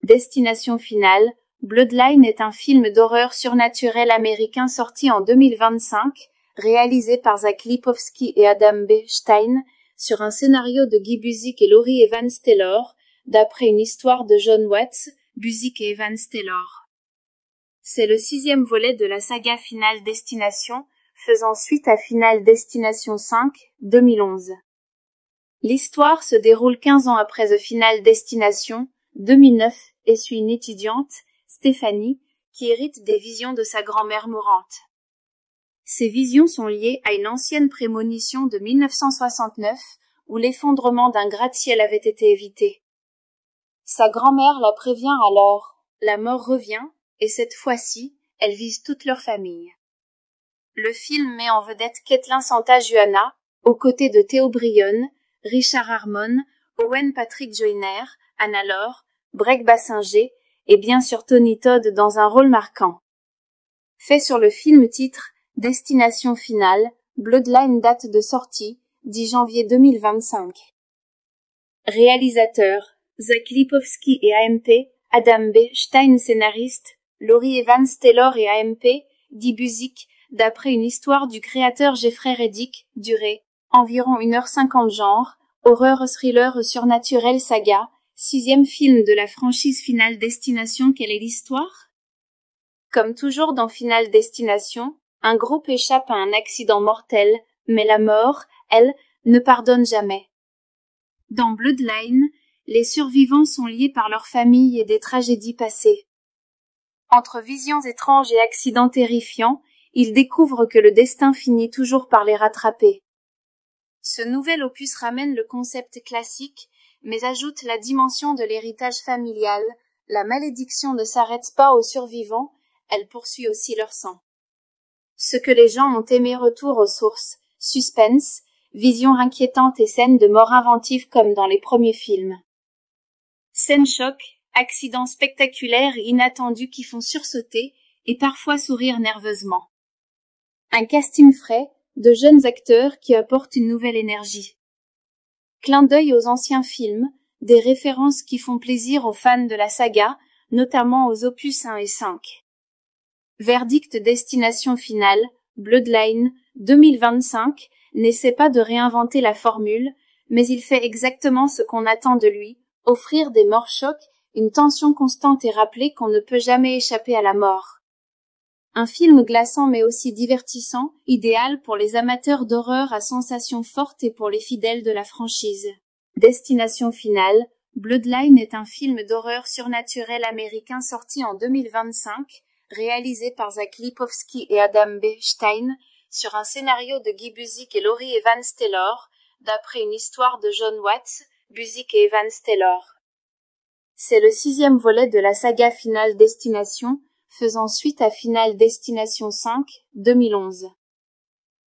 Destination finale, Bloodline est un film d'horreur surnaturel américain sorti en 2025, réalisé par Zach Lipovski et Adam B. Stein, sur un scénario de Guy Busick et Laurie Evans Taylor, d'après une histoire de John Watts, Busick et Evans Taylor. C'est le 6e volet de la saga Final Destination, faisant suite à Final Destination 5, 2011. L'histoire se déroule 15 ans après The Final Destination, 2009, et suit une étudiante, Stephanie, qui hérite des visions de sa grand-mère mourante. Ces visions sont liées à une ancienne prémonition de 1969, où l'effondrement d'un gratte-ciel avait été évité. Sa grand-mère la prévient alors, la mort revient, et cette fois-ci, elle vise toute leur famille. Le film met en vedette Caitlin Santa-Juana, aux côtés de Theo Bryon, Richard Harmon, Owen Patrick Joyner, Anna Lore, Breck Bassinger, et bien sûr Tony Todd dans un rôle marquant. Fait sur le film titre Destination finale, Bloodline date de sortie, 10 janvier 2025. Réalisateurs, Zach Lipovski et AMP, Adam B. Stein scénariste, Laurie Evans Taylor et AMP, Guy Busick, d'après une histoire du créateur Jeffrey Reddick, durée, environ 1h50 genre, horreur thriller surnaturel saga, 6e film de la franchise Final Destination. Quelle est l'histoire? Comme toujours dans Final Destination, un groupe échappe à un accident mortel, mais la mort, elle, ne pardonne jamais. Dans Bloodline, les survivants sont liés par leur famille et des tragédies passées. Entre visions étranges et accidents terrifiants, ils découvrent que le destin finit toujours par les rattraper. Ce nouvel opus ramène le concept classique, mais ajoute la dimension de l'héritage familial. La malédiction ne s'arrête pas aux survivants, elle poursuit aussi leur sang. Ce que les gens ont aimé retour aux sources, suspense, visions inquiétantes et scènes de mort inventives comme dans les premiers films. Scènes choc, accidents spectaculaires et inattendus qui font sursauter et parfois sourire nerveusement. Un casting frais, de jeunes acteurs qui apportent une nouvelle énergie. Clin d'œil aux anciens films, des références qui font plaisir aux fans de la saga, notamment aux opus 1 et 5. Verdict Destination finale, Bloodline, 2025, n'essaie pas de réinventer la formule, mais il fait exactement ce qu'on attend de lui, offrir des morts chocs, une tension constante et rappeler qu'on ne peut jamais échapper à la mort. Un film glaçant mais aussi divertissant, idéal pour les amateurs d'horreur à sensations fortes et pour les fidèles de la franchise. Destination finale, Bloodline est un film d'horreur surnaturel américain sorti en 2025, réalisé par Zach Lipovski et Adam B. Stein, sur un scénario de Guy Busick et Laurie Evans Taylor, d'après une histoire de John Watts, Busick et Evans Taylor. C'est le 6e volet de la saga Final Destination, faisant suite à Final Destination 5, 2011.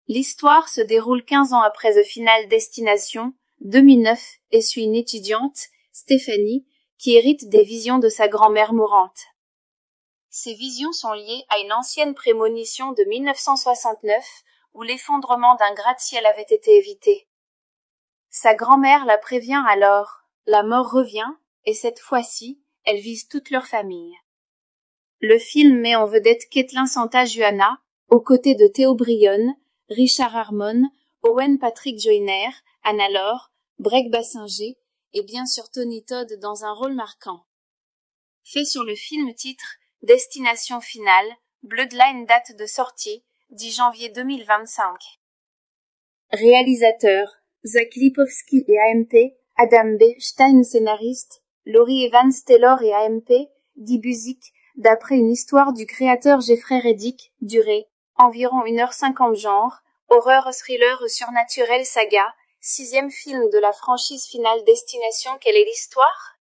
L'histoire se déroule 15 ans après The Final Destination, 2009, et suit une étudiante, Stephanie, qui hérite des visions de sa grand-mère mourante. Ces visions sont liées à une ancienne prémonition de 1969, où l'effondrement d'un gratte-ciel avait été évité. Sa grand-mère la prévient alors, la mort revient, et cette fois-ci, elle vise toute leur famille. Le film met en vedette Caitlin Santa-Juana, aux côtés de Theo Bryon, Richard Harmon, Owen Patrick Joyner, Anna Lore, Breck Bassinger, et bien sûr Tony Todd dans un rôle marquant. Fait sur le film titre Destination finale, Bloodline date de sortie, 10 janvier 2025. Réalisateurs, Zach Lipovski et AMP, Adam B. Stein scénariste, Laurie Evans Taylor et AMP, Guy Busick, d'après une histoire du créateur Jeffrey Reddick, durée, environ 1h50 genre, horreur thriller surnaturel saga, 6e film de la franchise Final Destination. Quelle est l'histoire?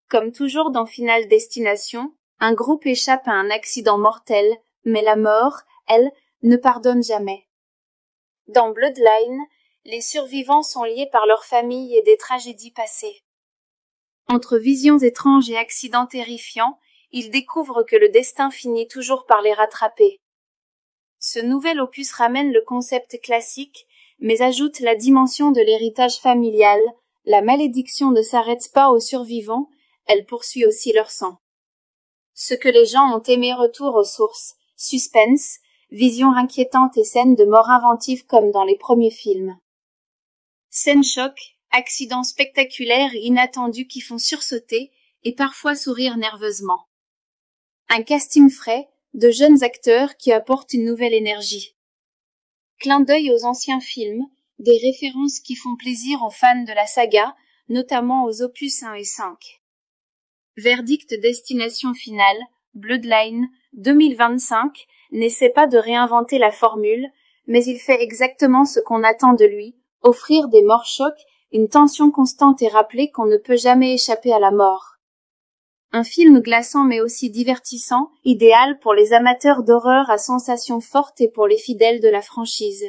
Comme toujours dans Final Destination, un groupe échappe à un accident mortel, mais la mort, elle, ne pardonne jamais. Dans Bloodline, les survivants sont liés par leur famille et des tragédies passées. Entre visions étranges et accidents terrifiants, ils découvrent que le destin finit toujours par les rattraper. Ce nouvel opus ramène le concept classique, mais ajoute la dimension de l'héritage familial. La malédiction ne s'arrête pas aux survivants, elle poursuit aussi leur sang. Ce que les gens ont aimé, retour aux sources, suspense, vision inquiétante et scènes de mort inventives comme dans les premiers films. Scènes choc, accidents spectaculaires et inattendus qui font sursauter et parfois sourire nerveusement. Un casting frais, de jeunes acteurs qui apportent une nouvelle énergie. Clin d'œil aux anciens films, des références qui font plaisir aux fans de la saga, notamment aux opus 1 et 5. Verdict Destination Finale, Bloodline, 2025, n'essaie pas de réinventer la formule, mais il fait exactement ce qu'on attend de lui, offrir des morts chocs, une tension constante et rappeler qu'on ne peut jamais échapper à la mort. Un film glaçant mais aussi divertissant, idéal pour les amateurs d'horreur à sensations fortes et pour les fidèles de la franchise.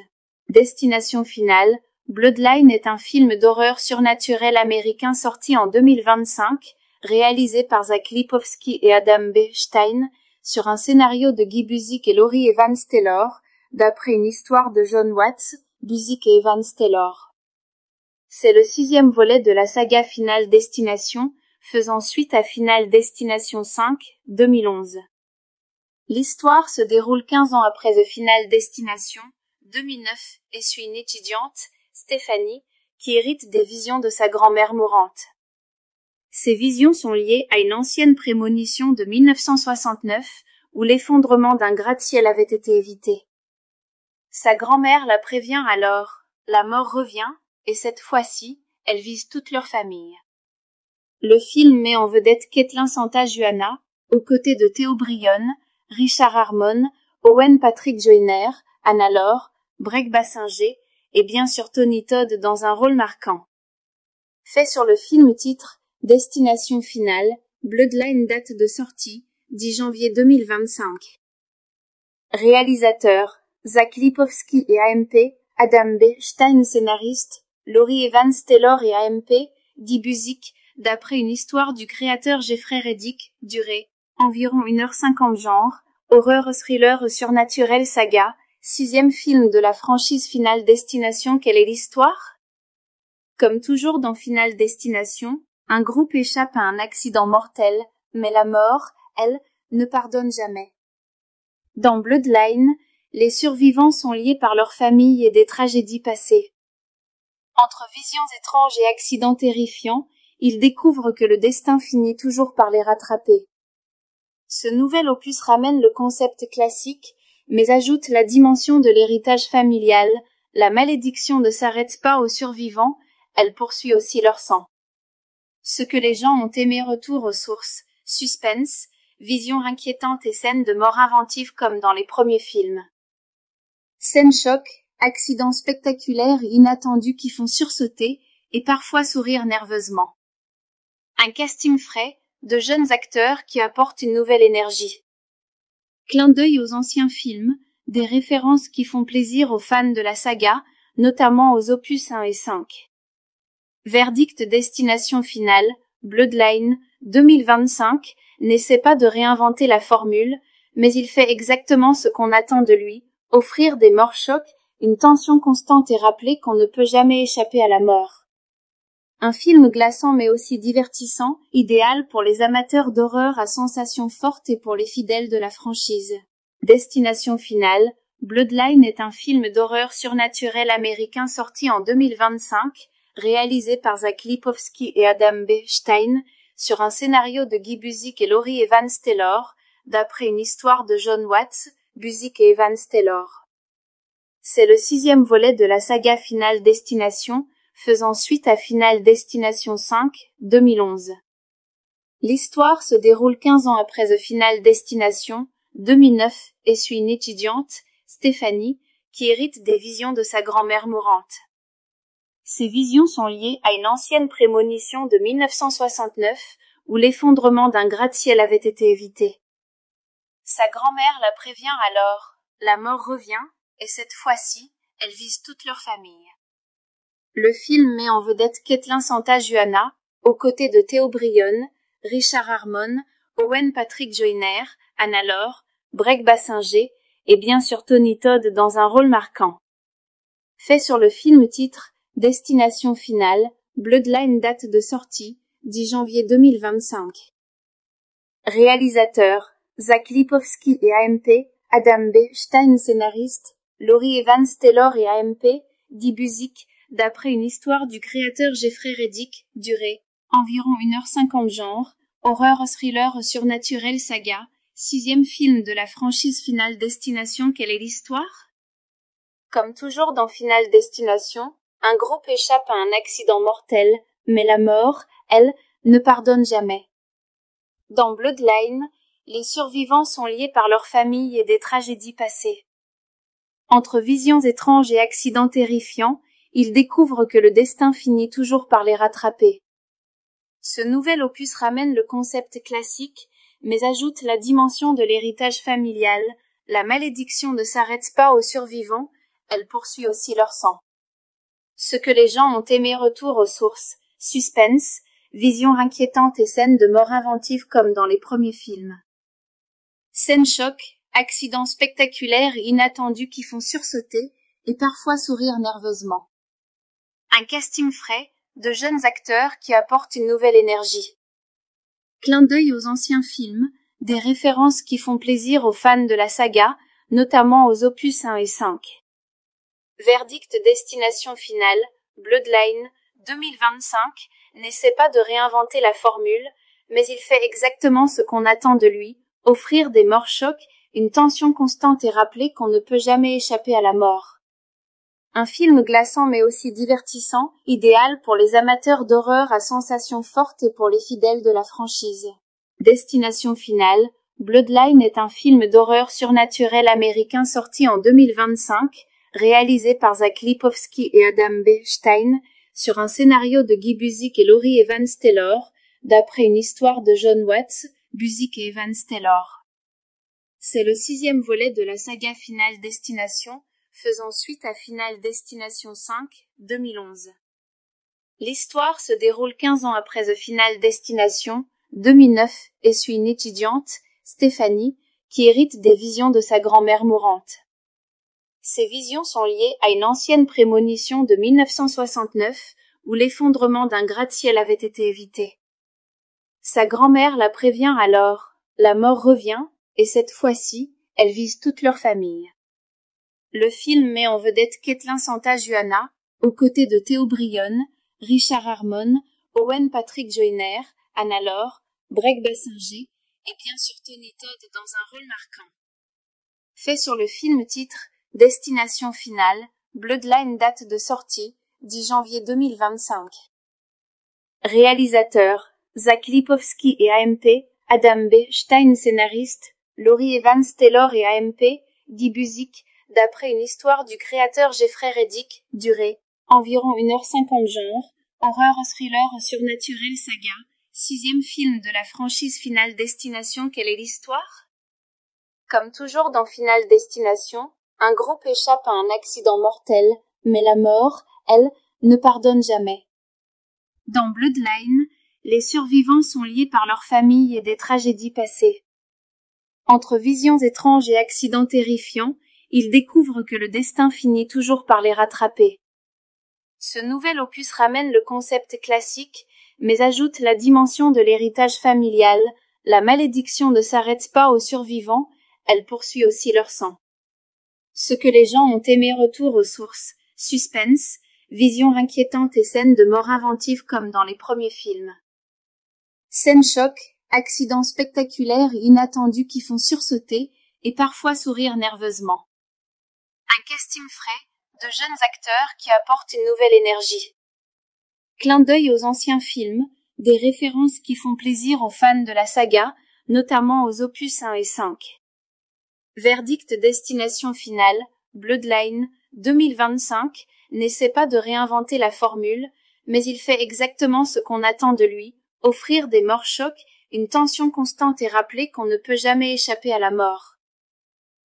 Destination Finale, Bloodline est un film d'horreur surnaturel américain sorti en 2025, réalisé par Zach Lipovski et Adam B. Stein, sur un scénario de Guy Busick et Laurie Evans Taylor, d'après une histoire de John Watts, Busick et Evans Taylor. C'est le 6e volet de la saga Final Destination, faisant suite à Final Destination 5, 2011. L'histoire se déroule 15 ans après The Final Destination, 2009, et suit une étudiante, Stephanie, qui hérite des visions de sa grand-mère mourante. Ces visions sont liées à une ancienne prémonition de 1969, où l'effondrement d'un gratte-ciel avait été évité. Sa grand-mère la prévient alors, la mort revient, et cette fois-ci, elle vise toute leur famille. Le film met en vedette Caitlin Santa-Juana, aux côtés de Theo Brionne, Richard Harmon, Owen Patrick Joyner, Anna Laure, Breck Bassinger, et bien sûr Tony Todd dans un rôle marquant. Fait sur le film titre Destination Finale, Bloodline, date de sortie, 10 janvier 2025. Réalisateurs, Zach Lipovski et AMP, Adam B. Stein scénariste, Laurie Evans Taylor et AMP, Guy Busick, d'après une histoire du créateur Jeffrey Reddick, durée, environ 1h50 genre, horreur thriller surnaturel saga, 6e film de la franchise Final Destination. Quelle est l'histoire? Comme toujours dans Final Destination, un groupe échappe à un accident mortel, mais la mort, elle, ne pardonne jamais. Dans Bloodline, les survivants sont liés par leur famille et des tragédies passées. Entre visions étranges et accidents terrifiants, ils découvrent que le destin finit toujours par les rattraper. Ce nouvel opus ramène le concept classique, mais ajoute la dimension de l'héritage familial. La malédiction ne s'arrête pas aux survivants, elle poursuit aussi leur sang. Ce que les gens ont aimé, retour aux sources, suspense, vision inquiétante et scènes de mort inventives comme dans les premiers films. Scènes choc, accidents spectaculaires et inattendus qui font sursauter et parfois sourire nerveusement. Un casting frais, de jeunes acteurs qui apportent une nouvelle énergie. Clin d'œil aux anciens films, des références qui font plaisir aux fans de la saga, notamment aux opus 1 et 5. Verdict Destination Finale, Bloodline, 2025, n'essaie pas de réinventer la formule, mais il fait exactement ce qu'on attend de lui, offrir des morts chocs, une tension constante et rappeler qu'on ne peut jamais échapper à la mort. Un film glaçant mais aussi divertissant, idéal pour les amateurs d'horreur à sensations fortes et pour les fidèles de la franchise. Destination Finale, Bloodline est un film d'horreur surnaturel américain sorti en 2025, réalisé par Zach Lipovski et Adam B. Stein, sur un scénario de Guy Busick et Laurie Evans Taylor, d'après une histoire de John Watts, Busick et Evans Taylor. C'est le 6e volet de la saga Final Destination, faisant suite à Final Destination 5, 2011. L'histoire se déroule 15 ans après The Final Destination, 2009, et suit une étudiante, Stephanie, qui hérite des visions de sa grand-mère mourante. Ces visions sont liées à une ancienne prémonition de 1969, où l'effondrement d'un gratte-ciel avait été évité. Sa grand-mère la prévient alors, la mort revient, et cette fois-ci, elle vise toute leur famille. Le film met en vedette Caitlin Santa-Juana, aux côtés de Theo Brionne, Richard Harmon, Owen Patrick Joyner, Anna Laure, Breck Bassinger, et bien sûr Tony Todd dans un rôle marquant. Fait sur le film titre Destination Finale, Bloodline, date de sortie, 10 janvier 2025. Réalisateurs, Zach Lipovski et AMP, Adam B. Stein scénariste, Laurie Evans Taylor et AMP, dit Buzik, d'après une histoire du créateur Jeffrey Reddick, durée, environ 1h50 genre, horreur thriller surnaturel saga, 6e film de la franchise Final Destination. Quelle est l'histoire? Comme toujours dans Final Destination, un groupe échappe à un accident mortel, mais la mort, elle, ne pardonne jamais. Dans Bloodline, les survivants sont liés par leur famille et des tragédies passées. Entre visions étranges et accidents terrifiants, ils découvrent que le destin finit toujours par les rattraper. Ce nouvel opus ramène le concept classique, mais ajoute la dimension de l'héritage familial. La malédiction ne s'arrête pas aux survivants, elle poursuit aussi leur sang. Ce que les gens ont aimé, retour aux sources, suspense, vision inquiétante et scènes de mort inventives comme dans les premiers films. Scène choc, accidents spectaculaires et inattendus qui font sursauter et parfois sourire nerveusement. Un casting frais, de jeunes acteurs qui apportent une nouvelle énergie. Clin d'œil aux anciens films, des références qui font plaisir aux fans de la saga, notamment aux opus 1 et 5. Verdict Destination Finale, Bloodline, 2025, n'essaie pas de réinventer la formule, mais il fait exactement ce qu'on attend de lui, offrir des morts chocs, une tension constante et rappeler qu'on ne peut jamais échapper à la mort. Un film glaçant mais aussi divertissant, idéal pour les amateurs d'horreur à sensations fortes et pour les fidèles de la franchise. Destination Finale, Bloodline est un film d'horreur surnaturel américain sorti en 2025, réalisé par Zach Lipovski et Adam B. Stein, sur un scénario de Guy Buzik et Laurie Evans Taylor, d'après une histoire de John Watts, Buzik et Evans Taylor. C'est le 6e volet de la saga Final Destination, faisant suite à Final Destination 5, 2011. L'histoire se déroule 15 ans après The Final Destination, 2009, et suit une étudiante, Stephanie, qui hérite des visions de sa grand-mère mourante. Ces visions sont liées à une ancienne prémonition de 1969, où l'effondrement d'un gratte-ciel avait été évité. Sa grand-mère la prévient alors, la mort revient, et cette fois-ci, elle vise toute leur famille. Le film met en vedette Caitlin Santa-Juana, aux côtés de Theo Brionne, Richard Harmon, Owen Patrick Joyner, Anna Laure, Breck Bassinger, et bien sûr Tony Todd dans un rôle marquant. Fait sur le film titre Destination Finale, Bloodline date de sortie, 10 janvier 2025. Réalisateurs, Zach Lipovski et AMP, Adam B. Stein scénariste, Laurie Evans Taylor et AMP, dit Buzik, d'après une histoire du créateur Jeffrey Reddick, durée, environ 1h50 genre, horreur thriller surnaturel saga, 6e film de la franchise Final Destination. Quelle est l'histoire? Comme toujours dans Final Destination, un groupe échappe à un accident mortel, mais la mort, elle, ne pardonne jamais. Dans Bloodline, les survivants sont liés par leur famille et des tragédies passées. Entre visions étranges et accidents terrifiants, ils découvrent que le destin finit toujours par les rattraper. Ce nouvel opus ramène le concept classique, mais ajoute la dimension de l'héritage familial. La malédiction ne s'arrête pas aux survivants, elle poursuit aussi leur sang. Ce que les gens ont aimé, retour aux sources, suspense, vision inquiétante et scènes de mort inventives comme dans les premiers films. Scène choc, accidents spectaculaires et inattendus qui font sursauter et parfois sourire nerveusement. Un casting frais, de jeunes acteurs qui apportent une nouvelle énergie. Clin d'œil aux anciens films, des références qui font plaisir aux fans de la saga, notamment aux opus 1 et 5. Verdict Destination Finale, Bloodline, 2025, n'essaie pas de réinventer la formule, mais il fait exactement ce qu'on attend de lui, offrir des morts chocs, une tension constante et rappeler qu'on ne peut jamais échapper à la mort.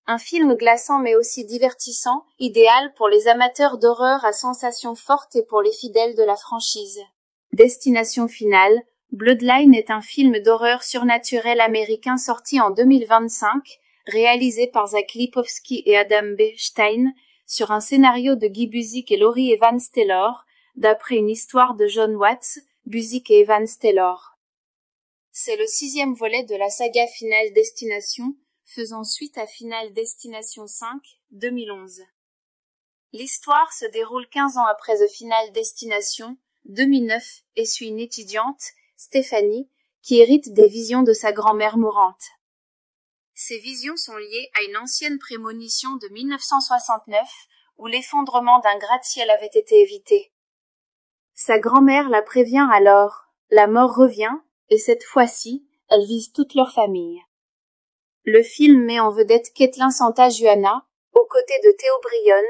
Un film glaçant mais aussi divertissant, idéal pour les amateurs d'horreur à sensations fortes et pour les fidèles de la franchise. Destination Finale, Bloodline est un film d'horreur surnaturel américain sorti en 2025, réalisé par Zach Lipovski et Adam B. Stein, sur un scénario de Guy Buzik et Laurie Evans Taylor, d'après une histoire de John Watts, Busick et Evans Taylor. C'est le 6e volet de la saga Final Destination, faisant suite à Final Destination 5, 2011. L'histoire se déroule 15 ans après The Final Destination, 2009, et suit une étudiante, Stephanie, qui hérite des visions de sa grand-mère mourante. Ces visions sont liées à une ancienne prémonition de 1969, où l'effondrement d'un gratte-ciel avait été évité. Sa grand-mère la prévient alors, la mort revient, et cette fois-ci, elle vise toute leur famille. Le film met en vedette Caitlin Santa-Juana, aux côtés de Theo Brionne,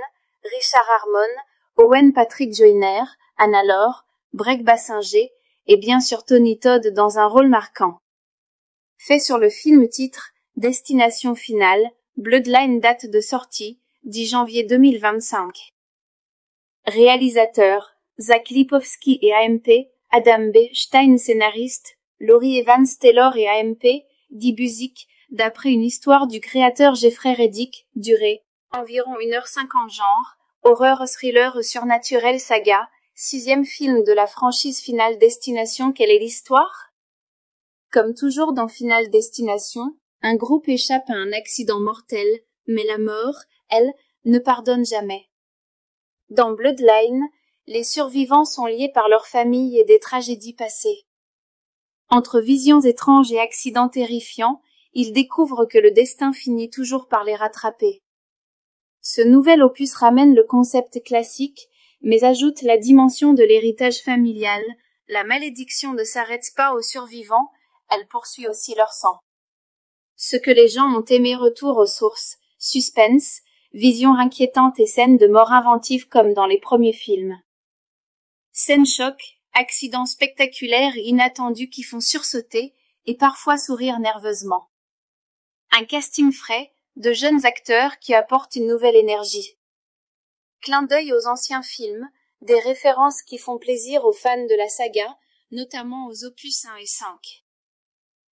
Richard Harmon, Owen Patrick Joyner, Anna Laure, Breck Bassinger, et bien sûr Tony Todd dans un rôle marquant. Fait sur le film titre Destination finale, Bloodline date de sortie, 10 janvier 2025. Réalisateurs, Zach Lipovski et AMP, Adam B. Stein scénariste, Laurie Evans Taylor et AMP, dit Busick, d'après une histoire du créateur Jeffrey Reddick, durée, environ 1h50 genre, horreur thriller surnaturel saga, 6e film de la franchise Final Destination. Quelle est l'histoire? Comme toujours dans Final Destination, un groupe échappe à un accident mortel, mais la mort, elle, ne pardonne jamais. Dans Bloodline, les survivants sont liés par leur famille et des tragédies passées. Entre visions étranges et accidents terrifiants, ils découvrent que le destin finit toujours par les rattraper. Ce nouvel opus ramène le concept classique, mais ajoute la dimension de l'héritage familial. La malédiction ne s'arrête pas aux survivants, elle poursuit aussi leur sang. Ce que les gens ont aimé retour aux sources, suspense, visions inquiétantes et scènes de mort inventives comme dans les premiers films. Scènes choc, accidents spectaculaires et inattendus qui font sursauter et parfois sourire nerveusement. Un casting frais, de jeunes acteurs qui apportent une nouvelle énergie. Clin d'œil aux anciens films, des références qui font plaisir aux fans de la saga, notamment aux opus 1 et 5.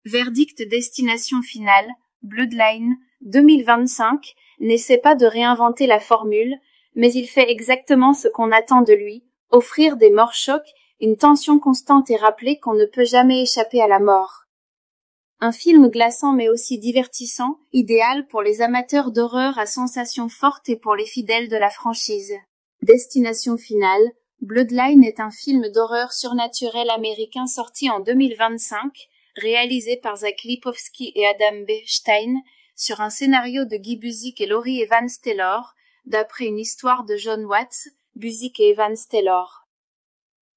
Verdict Destination finale, Bloodline, 2025, n'essaie pas de réinventer la formule, mais il fait exactement ce qu'on attend de lui, offrir des morts chocs, une tension constante et rappeler qu'on ne peut jamais échapper à la mort. Un film glaçant mais aussi divertissant, idéal pour les amateurs d'horreur à sensations fortes et pour les fidèles de la franchise. Destination finale, Bloodline est un film d'horreur surnaturel américain sorti en 2025, réalisé par Zach Lipovski et Adam B. Stein, sur un scénario de Guy Busick et Laurie Evans Taylor, d'après une histoire de John Watts, Busick et Evans Taylor.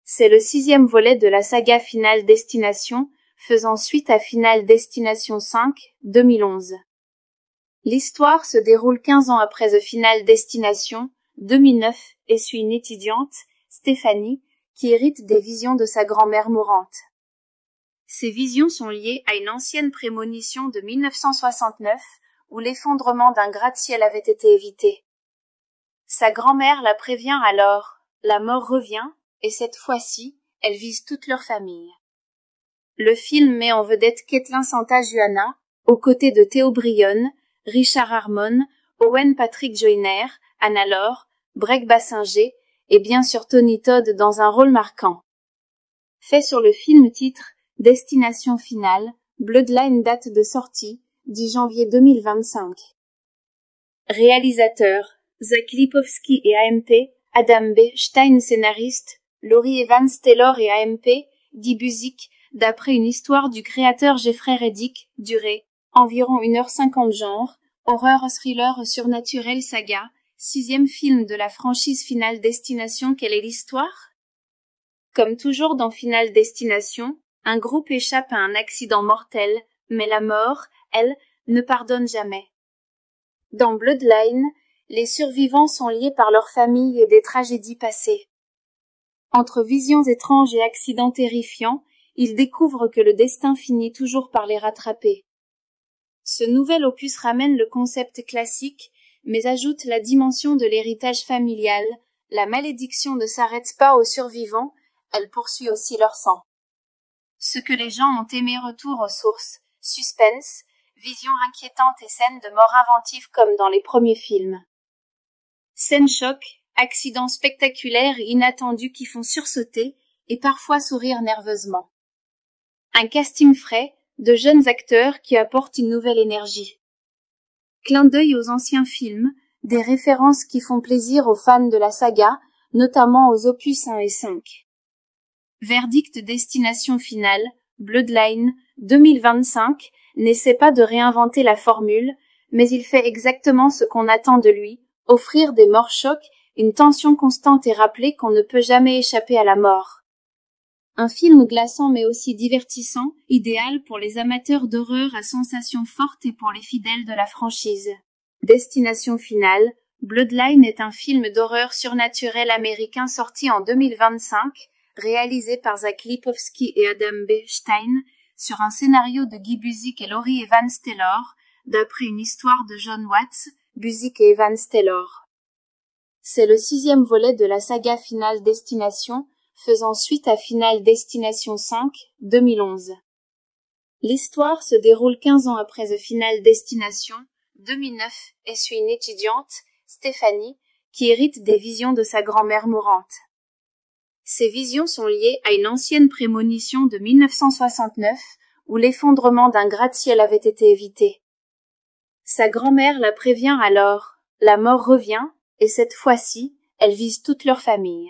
C'est le 6e volet de la saga Final Destination, faisant suite à Final Destination 5, 2011. L'histoire se déroule 15 ans après The Final Destination, 2009, et suit une étudiante, Stephanie, qui hérite des visions de sa grand-mère mourante. Ces visions sont liées à une ancienne prémonition de 1969, où l'effondrement d'un gratte-ciel avait été évité. Sa grand-mère la prévient alors, la mort revient, et cette fois-ci, elle vise toute leur famille. Le film met en vedette Caitlin Santa-Juana, aux côtés de Theo Brionne, Richard Harmon, Owen Patrick Joyner, Anna Laure, Breck Bassinger, et bien sûr Tony Todd dans un rôle marquant. Fait sur le film titre Destination finale, Bloodline date de sortie, 10 janvier 2025. Réalisateurs, Zach Lipovski et AMP, Adam B. Stein scénariste, Laurie Evans Taylor et AMP, dit Busick, d'après une histoire du créateur Jeffrey Reddick, durée, environ 1h50 genre, horreur thriller surnaturel saga, 6e film de la franchise Final Destination. Quelle est l'histoire? Comme toujours dans Final Destination, un groupe échappe à un accident mortel, mais la mort, elle, ne pardonne jamais. Dans Bloodline, les survivants sont liés par leur famille et des tragédies passées. Entre visions étranges et accidents terrifiants, ils découvrent que le destin finit toujours par les rattraper. Ce nouvel opus ramène le concept classique, mais ajoute la dimension de l'héritage familial. La malédiction ne s'arrête pas aux survivants, elle poursuit aussi leur sang. Ce que les gens ont aimé retour aux sources, suspense, visions inquiétantes et scènes de mort inventives comme dans les premiers films. Scènes choc, accidents spectaculaires et inattendus qui font sursauter et parfois sourire nerveusement. Un casting frais, de jeunes acteurs qui apportent une nouvelle énergie. Clin d'œil aux anciens films, des références qui font plaisir aux fans de la saga, notamment aux opus 1 et 5. Verdict Destination Finale, Bloodline, 2025, n'essaie pas de réinventer la formule, mais il fait exactement ce qu'on attend de lui, offrir des morts chocs, une tension constante et rappeler qu'on ne peut jamais échapper à la mort. Un film glaçant mais aussi divertissant, idéal pour les amateurs d'horreur à sensations fortes et pour les fidèles de la franchise. Destination Finale, Bloodline est un film d'horreur surnaturel américain sorti en 2025, réalisé par Zach Lipovski et Adam B. Stein, sur un scénario de Guy Busick et Laurie Evans Taylor, d'après une histoire de John Watts, Busick et Evans Taylor. C'est le 6e volet de la saga Final Destination, faisant suite à Final Destination 5, 2011. L'histoire se déroule 15 ans après The Final Destination, 2009, et suit une étudiante, Stephanie, qui hérite des visions de sa grand-mère mourante. Ces visions sont liées à une ancienne prémonition de 1969, où l'effondrement d'un gratte-ciel avait été évité. Sa grand-mère la prévient alors, la mort revient, et cette fois-ci, elle vise toute leur famille.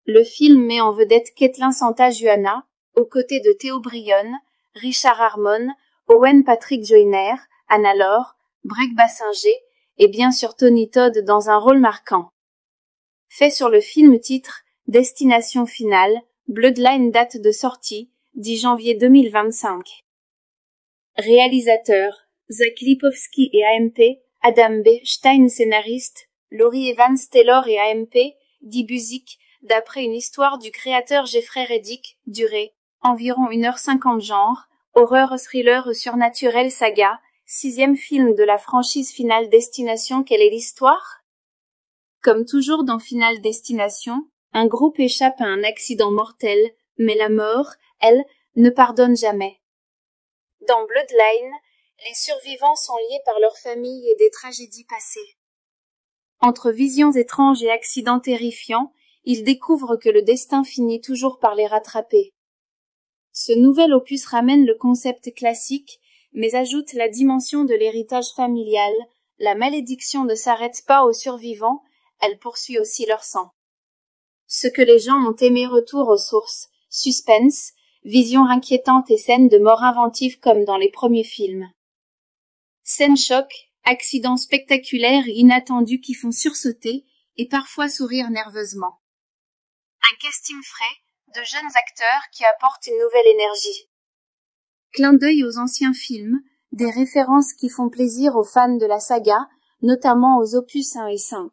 Le film met en vedette Caitlin Santa-Juana, aux côtés de Theo Brionne, Richard Harmon, Owen Patrick Joyner, Anna Laure, Breck Bassinger, et bien sûr Tony Todd dans un rôle marquant. Fait sur le film titre Destination Finale, Bloodline date de sortie, 10 janvier 2025. Réalisateurs, Zach Lipovski et AMP, Adam B. Stein scénariste, Laurie Evans Taylor et AMP, Guy Busick, d'après une histoire du créateur Jeffrey Reddick, durée, environ 1h50 genre, horreur thriller surnaturel saga, 6e film de la franchise Final Destination. Quelle est l'histoire? Comme toujours dans Final Destination, un groupe échappe à un accident mortel, mais la mort, elle, ne pardonne jamais. Dans Bloodline, les survivants sont liés par leur famille et des tragédies passées. Entre visions étranges et accidents terrifiants, ils découvrent que le destin finit toujours par les rattraper. Ce nouvel opus ramène le concept classique, mais ajoute la dimension de l'héritage familial. La malédiction ne s'arrête pas aux survivants, elle poursuit aussi leur sang. Ce que les gens ont aimé, retour aux sources, suspense, visions inquiétantes et scènes de mort inventives comme dans les premiers films. Scènes choc, accidents spectaculaires et inattendus qui font sursauter et parfois sourire nerveusement. Un casting frais, de jeunes acteurs qui apportent une nouvelle énergie. Clin d'œil aux anciens films, des références qui font plaisir aux fans de la saga, notamment aux opus 1 et 5.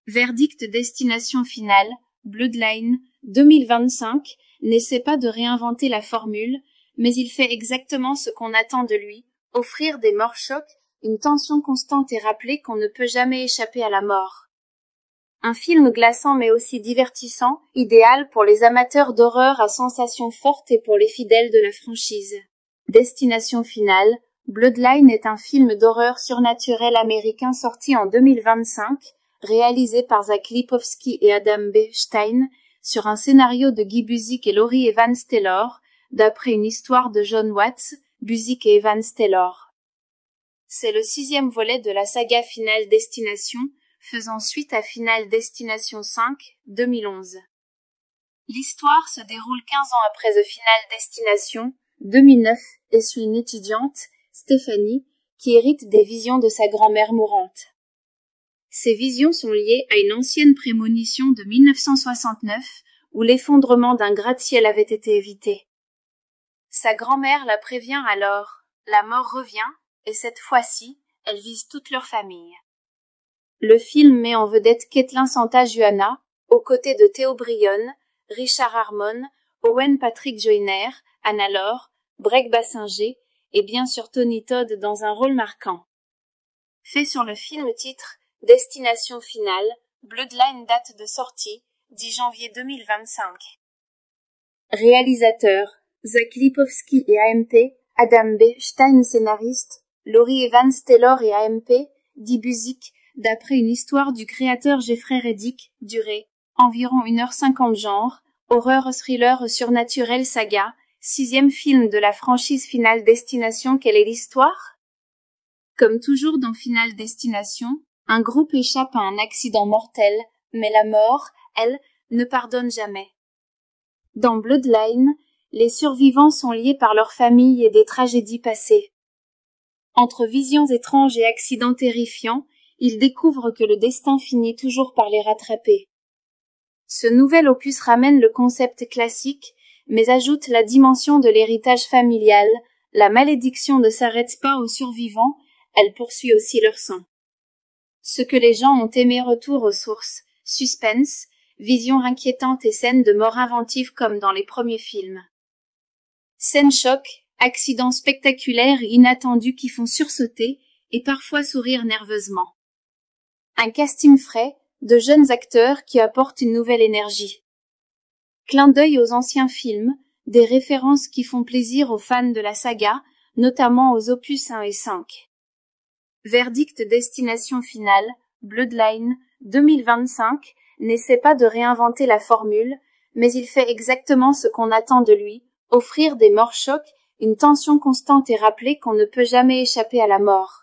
Verdict Destination Finale, Bloodline, 2025, n'essaie pas de réinventer la formule, mais il fait exactement ce qu'on attend de lui, offrir des morts chocs, une tension constante et rappeler qu'on ne peut jamais échapper à la mort. Un film glaçant mais aussi divertissant, idéal pour les amateurs d'horreur à sensations fortes et pour les fidèles de la franchise. Destination Finale, Bloodline est un film d'horreur surnaturel américain sorti en 2025, réalisé par Zach Lipovski et Adam B. Stein, sur un scénario de Guy Busick et Laurie Evans Taylor, d'après une histoire de John Watts, Busick et Evans Taylor. C'est le 6e volet de la saga Final Destination, faisant suite à Final Destination 5, 2011. L'histoire se déroule 15 ans après The Final Destination, 2009, et suit une étudiante, Stephanie, qui hérite des visions de sa grand-mère mourante. Ces visions sont liées à une ancienne prémonition de 1969, où l'effondrement d'un gratte-ciel avait été évité. Sa grand-mère la prévient alors, la mort revient, et cette fois-ci, elle vise toute leur famille. Le film met en vedette Caitlin Santa-Juana, aux côtés de Theo Brionne, Richard Harmon, Owen Patrick Joyner, Anna Laure, Breck Bassinger, et bien sûr Tony Todd dans un rôle marquant. Fait sur le film titre Destination Finale, Bloodline date de sortie, 10 janvier 2025. Réalisateurs, Zach Lipovski et AMP, Adam B. Stein scénariste, Laurie Evans Taylor et AMP, Guy Busick, d'après une histoire du créateur Jeffrey Reddick, durée, environ 1h50 genre, horreur thriller surnaturel saga, 6e film de la franchise Final Destination. Quelle est l'histoire? Comme toujours dans Final Destination, un groupe échappe à un accident mortel, mais la mort, elle, ne pardonne jamais. Dans Bloodline, les survivants sont liés par leur famille et des tragédies passées. Entre visions étranges et accidents terrifiants, ils découvrent que le destin finit toujours par les rattraper. Ce nouvel opus ramène le concept classique, mais ajoute la dimension de l'héritage familial. La malédiction ne s'arrête pas aux survivants, elle poursuit aussi leur sang. Ce que les gens ont aimé, retour aux sources, suspense, visions inquiétantes et scènes de mort inventives comme dans les premiers films. Scènes choc, accidents spectaculaires et inattendus qui font sursauter et parfois sourire nerveusement. Un casting frais, de jeunes acteurs qui apportent une nouvelle énergie. Clin d'œil aux anciens films, des références qui font plaisir aux fans de la saga, notamment aux opus 1 et 5. Verdict Destination Finale, Bloodline, 2025, n'essaie pas de réinventer la formule, mais il fait exactement ce qu'on attend de lui, offrir des morts chocs, une tension constante et rappeler qu'on ne peut jamais échapper à la mort.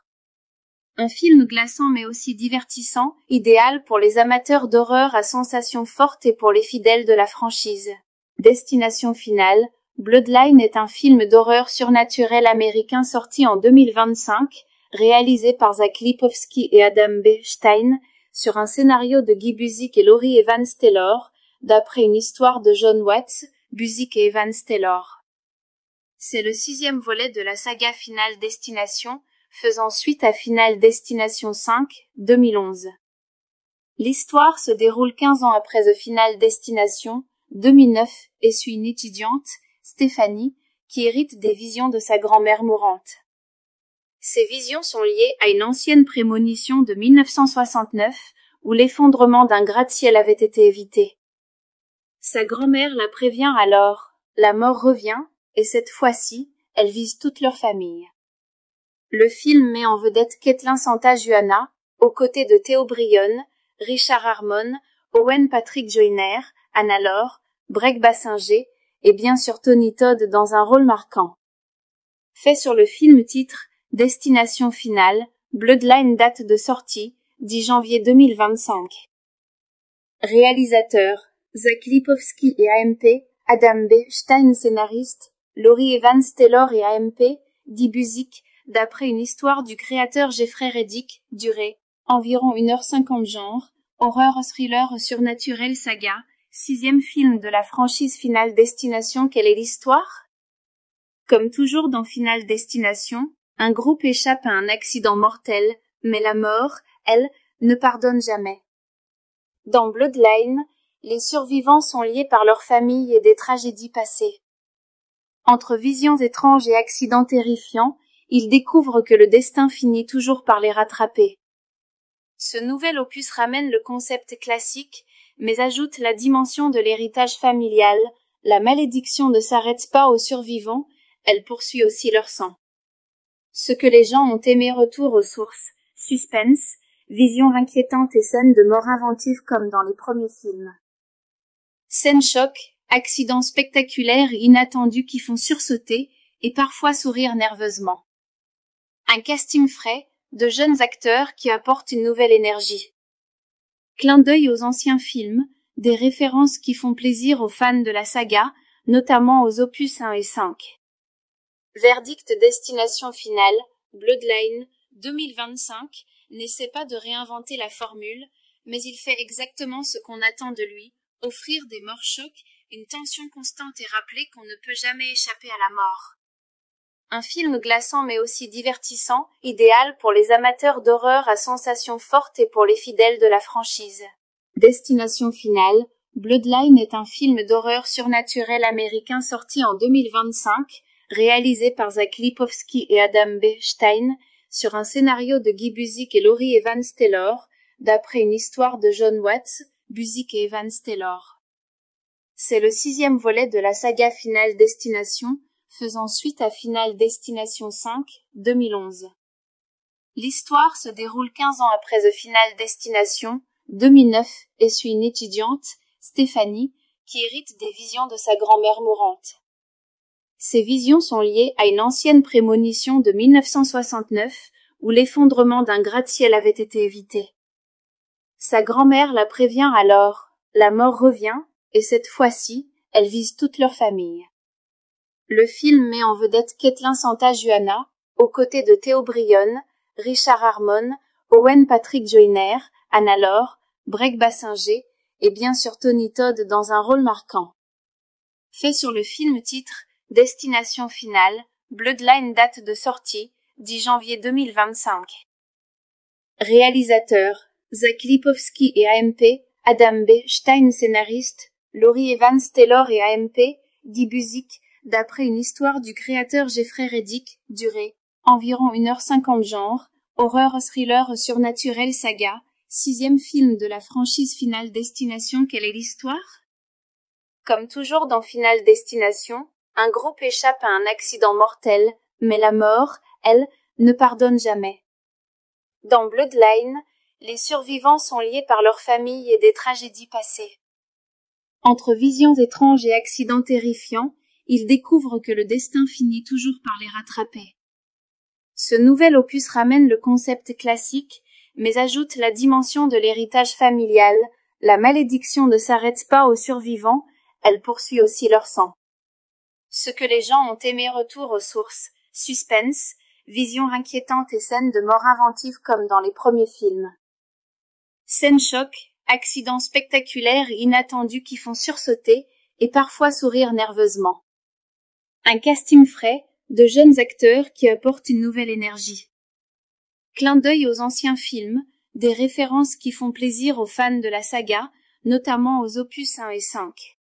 Un film glaçant mais aussi divertissant, idéal pour les amateurs d'horreur à sensations fortes et pour les fidèles de la franchise. Destination Finale, Bloodline est un film d'horreur surnaturel américain sorti en 2025, réalisé par Zach Lipovski et Adam B. Stein, sur un scénario de Guy Busick et Laurie Evans Taylor, d'après une histoire de John Watts, Busick et Evans Taylor. C'est le 6e volet de la saga Final Destination, faisant suite à Final Destination 5, 2011. L'histoire se déroule 15 ans après The Final Destination, 2009, et suit une étudiante, Stephanie, qui hérite des visions de sa grand-mère mourante. Ces visions sont liées à une ancienne prémonition de 1969, où l'effondrement d'un gratte-ciel avait été évité. Sa grand-mère la prévient alors, la mort revient, et cette fois-ci, elle vise toute leur famille. Le film met en vedette Caitlin Santa-Juana, aux côtés de Theo Brionne, Richard Harmon, Owen Patrick Joyner, Anna Laure, Breck Bassinger, et bien sûr Tony Todd dans un rôle marquant. Fait sur le film titre Destination Finale, Bloodline, date de sortie, 10 janvier 2025. Réalisateur, Zach Lipovski et AMP, Adam B. Stein scénariste, Laurie Evans Taylor et AMP, Guy Busick, d'après une histoire du créateur Jeffrey Reddick, durée, environ 1h50 genre, horreur thriller surnaturel saga, 6e film de la franchise Final Destination. Quelle est l'histoire? Comme toujours dans Final Destination, un groupe échappe à un accident mortel, mais la mort, elle, ne pardonne jamais. Dans Bloodline, les survivants sont liés par leur famille et des tragédies passées. Entre visions étranges et accidents terrifiants, ils découvrent que le destin finit toujours par les rattraper. Ce nouvel opus ramène le concept classique, mais ajoute la dimension de l'héritage familial. La malédiction ne s'arrête pas aux survivants, elle poursuit aussi leur sang. Ce que les gens ont aimé, retour aux sources, suspense, visions inquiétantes et scènes de mort inventives comme dans les premiers films. Scènes choc, accidents spectaculaires et inattendus qui font sursauter et parfois sourire nerveusement. Un casting frais, de jeunes acteurs qui apportent une nouvelle énergie. Clin d'œil aux anciens films, des références qui font plaisir aux fans de la saga, notamment aux opus 1 et 5. Verdict Destination Finale, Bloodline, 2025, n'essaie pas de réinventer la formule, mais il fait exactement ce qu'on attend de lui, offrir des morts chocs, une tension constante et rappeler qu'on ne peut jamais échapper à la mort. Un film glaçant mais aussi divertissant, idéal pour les amateurs d'horreur à sensations fortes et pour les fidèles de la franchise. Destination Finale, Bloodline est un film d'horreur surnaturel américain sorti en 2025, réalisé par Zach Lipovski et Adam B. Stein, sur un scénario de Guy Busick et Laurie Evans Taylor, d'après une histoire de John Watts, Busick et Evans Taylor. C'est le 6e volet de la saga Final Destination, faisant suite à Final Destination 5, 2011. L'histoire se déroule 15 ans après The Final Destination, 2009, et suit une étudiante, Stephanie, qui hérite des visions de sa grand-mère mourante. Ces visions sont liées à une ancienne prémonition de 1969 où l'effondrement d'un gratte-ciel avait été évité. Sa grand-mère la prévient alors, la mort revient, et cette fois-ci, elle vise toute leur famille. Le film met en vedette Caitlin Santa-Juana, aux côtés de Theo Brionne, Richard Harmon, Owen Patrick Joyner, Anna Laure, Breck Bassinger, et bien sûr Tony Todd dans un rôle marquant. Fait sur le film titre Destination finale, Bloodline date de sortie, 10 janvier 2025. Réalisateurs, Zach Lipovski et AMP, Adam B. Stein scénariste, Laurie Evans Taylor et AMP, Guy Buzik, d'après une histoire du créateur Jeffrey Reddick, durée, environ 1h50 genre, horreur thriller surnaturel saga, 6e film de la franchise Final Destination. Quelle est l'histoire? Comme toujours dans Final Destination, un groupe échappe à un accident mortel, mais la mort, elle, ne pardonne jamais. Dans Bloodline, les survivants sont liés par leur famille et des tragédies passées. Entre visions étranges et accidents terrifiants, ils découvrent que le destin finit toujours par les rattraper. Ce nouvel opus ramène le concept classique, mais ajoute la dimension de l'héritage familial. La malédiction ne s'arrête pas aux survivants, elle poursuit aussi leur sang. Ce que les gens ont aimé, retour aux sources, suspense, visions inquiétantes et scènes de mort inventives comme dans les premiers films. Scènes choc, accidents spectaculaires et inattendus qui font sursauter et parfois sourire nerveusement. Un casting frais, de jeunes acteurs qui apportent une nouvelle énergie. Clin d'œil aux anciens films, des références qui font plaisir aux fans de la saga, notamment aux opus 1 et 5.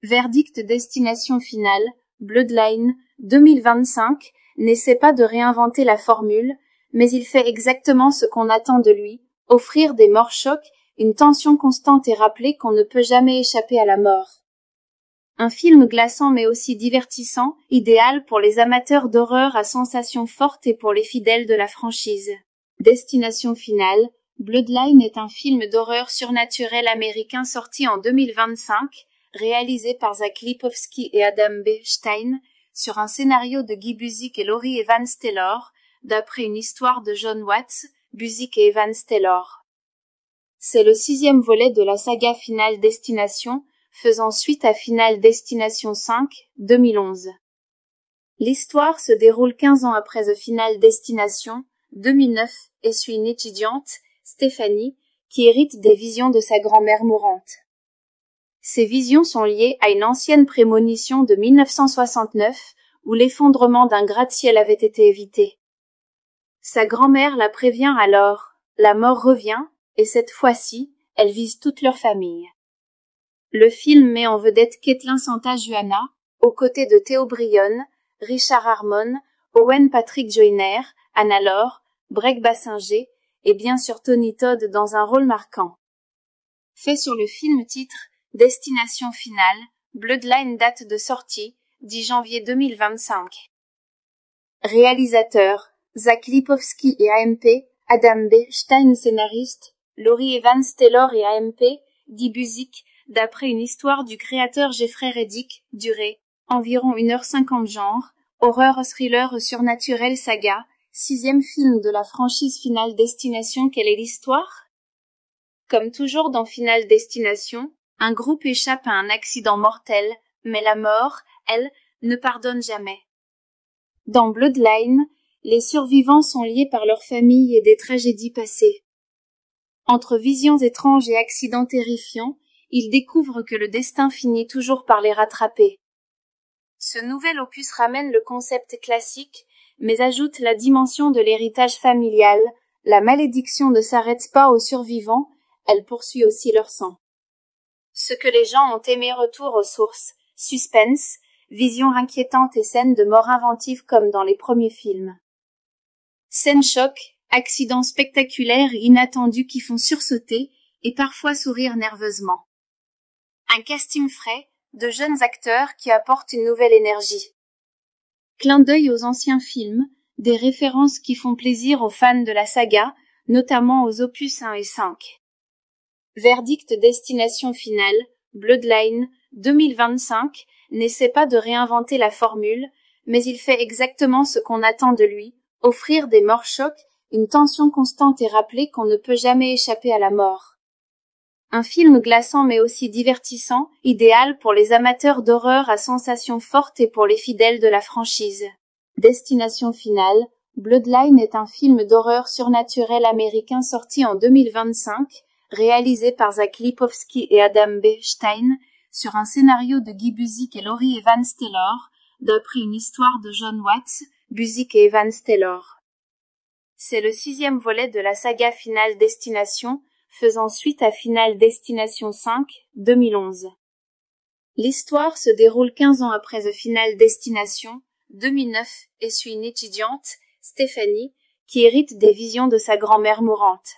Verdict Destination finale, Bloodline, 2025, n'essaie pas de réinventer la formule, mais il fait exactement ce qu'on attend de lui, offrir des morts chocs, une tension constante et rappeler qu'on ne peut jamais échapper à la mort. Un film glaçant mais aussi divertissant, idéal pour les amateurs d'horreur à sensations fortes et pour les fidèles de la franchise. Destination finale, Bloodline est un film d'horreur surnaturel américain sorti en 2025, réalisé par Zach Lipovski et Adam B. Stein, sur un scénario de Guy Buzik et Laurie Evans Taylor, d'après une histoire de John Watts, Buzik et Evans Taylor. C'est le 6e volet de la saga Final Destination, faisant suite à Final Destination 5, 2011. L'histoire se déroule 15 ans après The Final Destination, 2009, et suit une étudiante, Stephanie, qui hérite des visions de sa grand-mère mourante. Ces visions sont liées à une ancienne prémonition de 1969 où l'effondrement d'un gratte-ciel avait été évité. Sa grand-mère la prévient alors, la mort revient, et cette fois-ci, elle vise toute leur famille. Le film met en vedette Caitlin Santa-Juana, aux côtés de Theo Brionne, Richard Harmon, Owen Patrick Joyner, Anna Laure, Breck Bassinger, et bien sûr Tony Todd dans un rôle marquant. Fait sur le film titre Destination finale, Bloodline date de sortie, 10 janvier 2025. Réalisateurs, Zach Lipovski et AMP, Adam B. Stein scénariste, Laurie Evans Taylor et AMP, Guy Buzik, d'après une histoire du créateur Jeffrey Reddick, durée, environ 1h50 genre, horreur thriller surnaturel saga, 6e film de la franchise Final Destination. Quelle est l'histoire? Comme toujours dans Final Destination, un groupe échappe à un accident mortel, mais la mort, elle, ne pardonne jamais. Dans Bloodline, les survivants sont liés par leur famille et des tragédies passées. Entre visions étranges et accidents terrifiants, ils découvrent que le destin finit toujours par les rattraper. Ce nouvel opus ramène le concept classique, mais ajoute la dimension de l'héritage familial. La malédiction ne s'arrête pas aux survivants, elle poursuit aussi leur sang. Ce que les gens ont aimé, retour aux sources, suspense, visions inquiétantes et scènes de mort inventives comme dans les premiers films. Scènes choc, accidents spectaculaires et inattendus qui font sursauter et parfois sourire nerveusement. Un casting frais, de jeunes acteurs qui apportent une nouvelle énergie. Clin d'œil aux anciens films, des références qui font plaisir aux fans de la saga, notamment aux opus 1 et 5. Verdict Destination finale, Bloodline, 2025, n'essaie pas de réinventer la formule, mais il fait exactement ce qu'on attend de lui, offrir des morts chocs, une tension constante et rappeler qu'on ne peut jamais échapper à la mort. Un film glaçant mais aussi divertissant, idéal pour les amateurs d'horreur à sensations fortes et pour les fidèles de la franchise. Destination finale, Bloodline est un film d'horreur surnaturel américain sorti en 2025, réalisé par Zach Lipovski et Adam B. Stein, sur un scénario de Guy Busick et Laurie Evans Taylor, d'après une histoire de John Watts, Busick et Evans Taylor. C'est le 6e volet de la saga Final Destination, faisant suite à Final Destination 5, 2011. L'histoire se déroule 15 ans après The Final Destination, 2009, et suit une étudiante, Stephanie, qui hérite des visions de sa grand-mère mourante.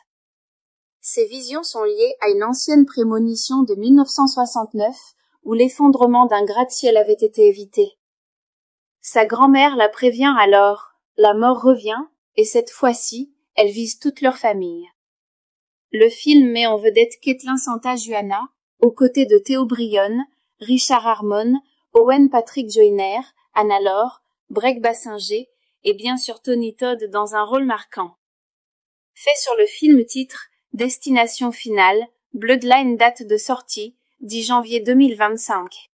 Ces visions sont liées à une ancienne prémonition de 1969, où l'effondrement d'un gratte-ciel avait été évité. Sa grand-mère la prévient alors, la mort revient, et cette fois-ci, elle vise toute leur famille. Le film met en vedette Caitlin Santa-Juana, aux côtés de Theo Brionne, Richard Harmon, Owen Patrick Joyner, Anna Laure, Breck Bassinger, et bien sûr Tony Todd dans un rôle marquant. Fait sur le film titre Destination finale, Bloodline date de sortie, 10 janvier 2025.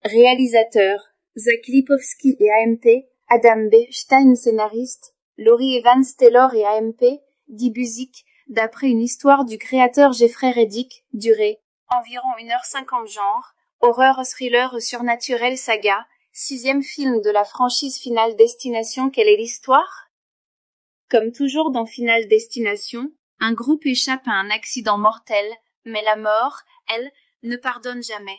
Réalisateurs, Zach Lipovski et AMP, Adam B. Stein scénariste, Laurie Evans Taylor et AMP, Guy Busick, d'après une histoire du créateur Jeffrey Reddick, durée, environ 1h50 genre, horreur thriller surnaturel saga, 6e film de la franchise Final Destination. Quelle est l'histoire? Comme toujours dans Final Destination, un groupe échappe à un accident mortel, mais la mort, elle, ne pardonne jamais.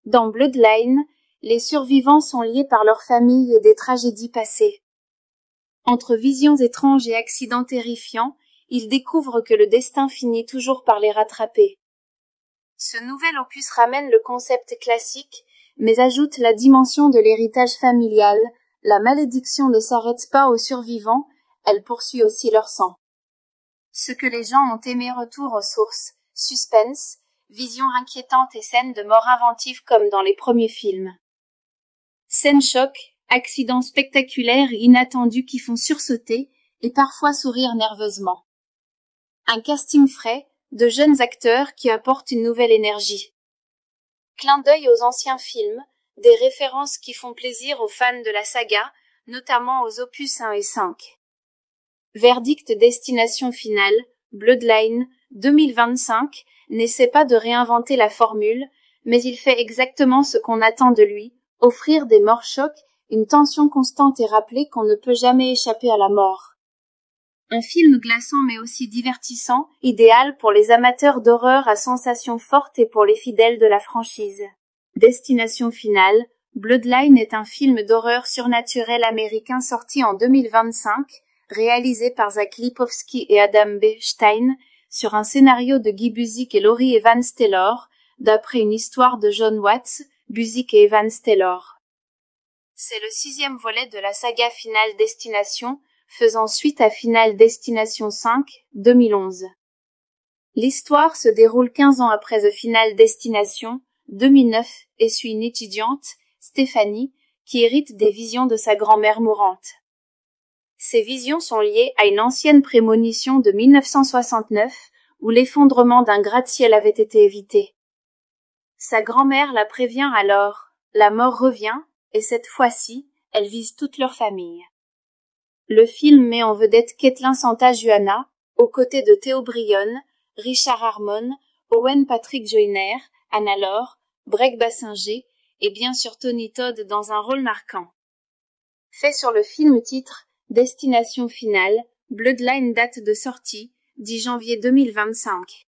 Dans Bloodline, les survivants sont liés par leur famille et des tragédies passées. Entre visions étranges et accidents terrifiants, ils découvrent que le destin finit toujours par les rattraper. Ce nouvel opus ramène le concept classique, mais ajoute la dimension de l'héritage familial. La malédiction ne s'arrête pas aux survivants, elle poursuit aussi leur sang. Ce que les gens ont aimé retour aux sources, suspense, visions inquiétantes et scènes de mort inventives comme dans les premiers films. Scènes choc, accidents spectaculaires et inattendus qui font sursauter et parfois sourire nerveusement. Un casting frais, de jeunes acteurs qui apportent une nouvelle énergie. Clin d'œil aux anciens films, des références qui font plaisir aux fans de la saga, notamment aux opus 1 et 5. Verdict Destination finale, Bloodline, 2025, n'essaie pas de réinventer la formule, mais il fait exactement ce qu'on attend de lui, offrir des morts chocs, une tension constante et rappeler qu'on ne peut jamais échapper à la mort. Un film glaçant mais aussi divertissant, idéal pour les amateurs d'horreur à sensations fortes et pour les fidèles de la franchise. Destination finale, Bloodline est un film d'horreur surnaturel américain sorti en 2025, réalisé par Zach Lipovski et Adam B. Stein, sur un scénario de Guy Busick et Laurie Evans Taylor, d'après une histoire de John Watts, Busick et Evans Taylor. C'est le 6e volet de la saga Final Destination, faisant suite à Final Destination 5, 2011. L'histoire se déroule 15 ans après The Final Destination, 2009, et suit une étudiante, Stephanie, qui hérite des visions de sa grand-mère mourante. Ces visions sont liées à une ancienne prémonition de 1969, où l'effondrement d'un gratte-ciel avait été évité. Sa grand-mère la prévient alors, la mort revient, et cette fois-ci, elle vise toute leur famille. Le film met en vedette Caitlin Santa-Juana, aux côtés de Theo Brionne, Richard Harmon, Owen Patrick Joyner, Anna Laure, Breck Bassinger, et bien sûr Tony Todd dans un rôle marquant. Fait sur le film titre Destination finale, Bloodline date de sortie, 10 janvier 2025.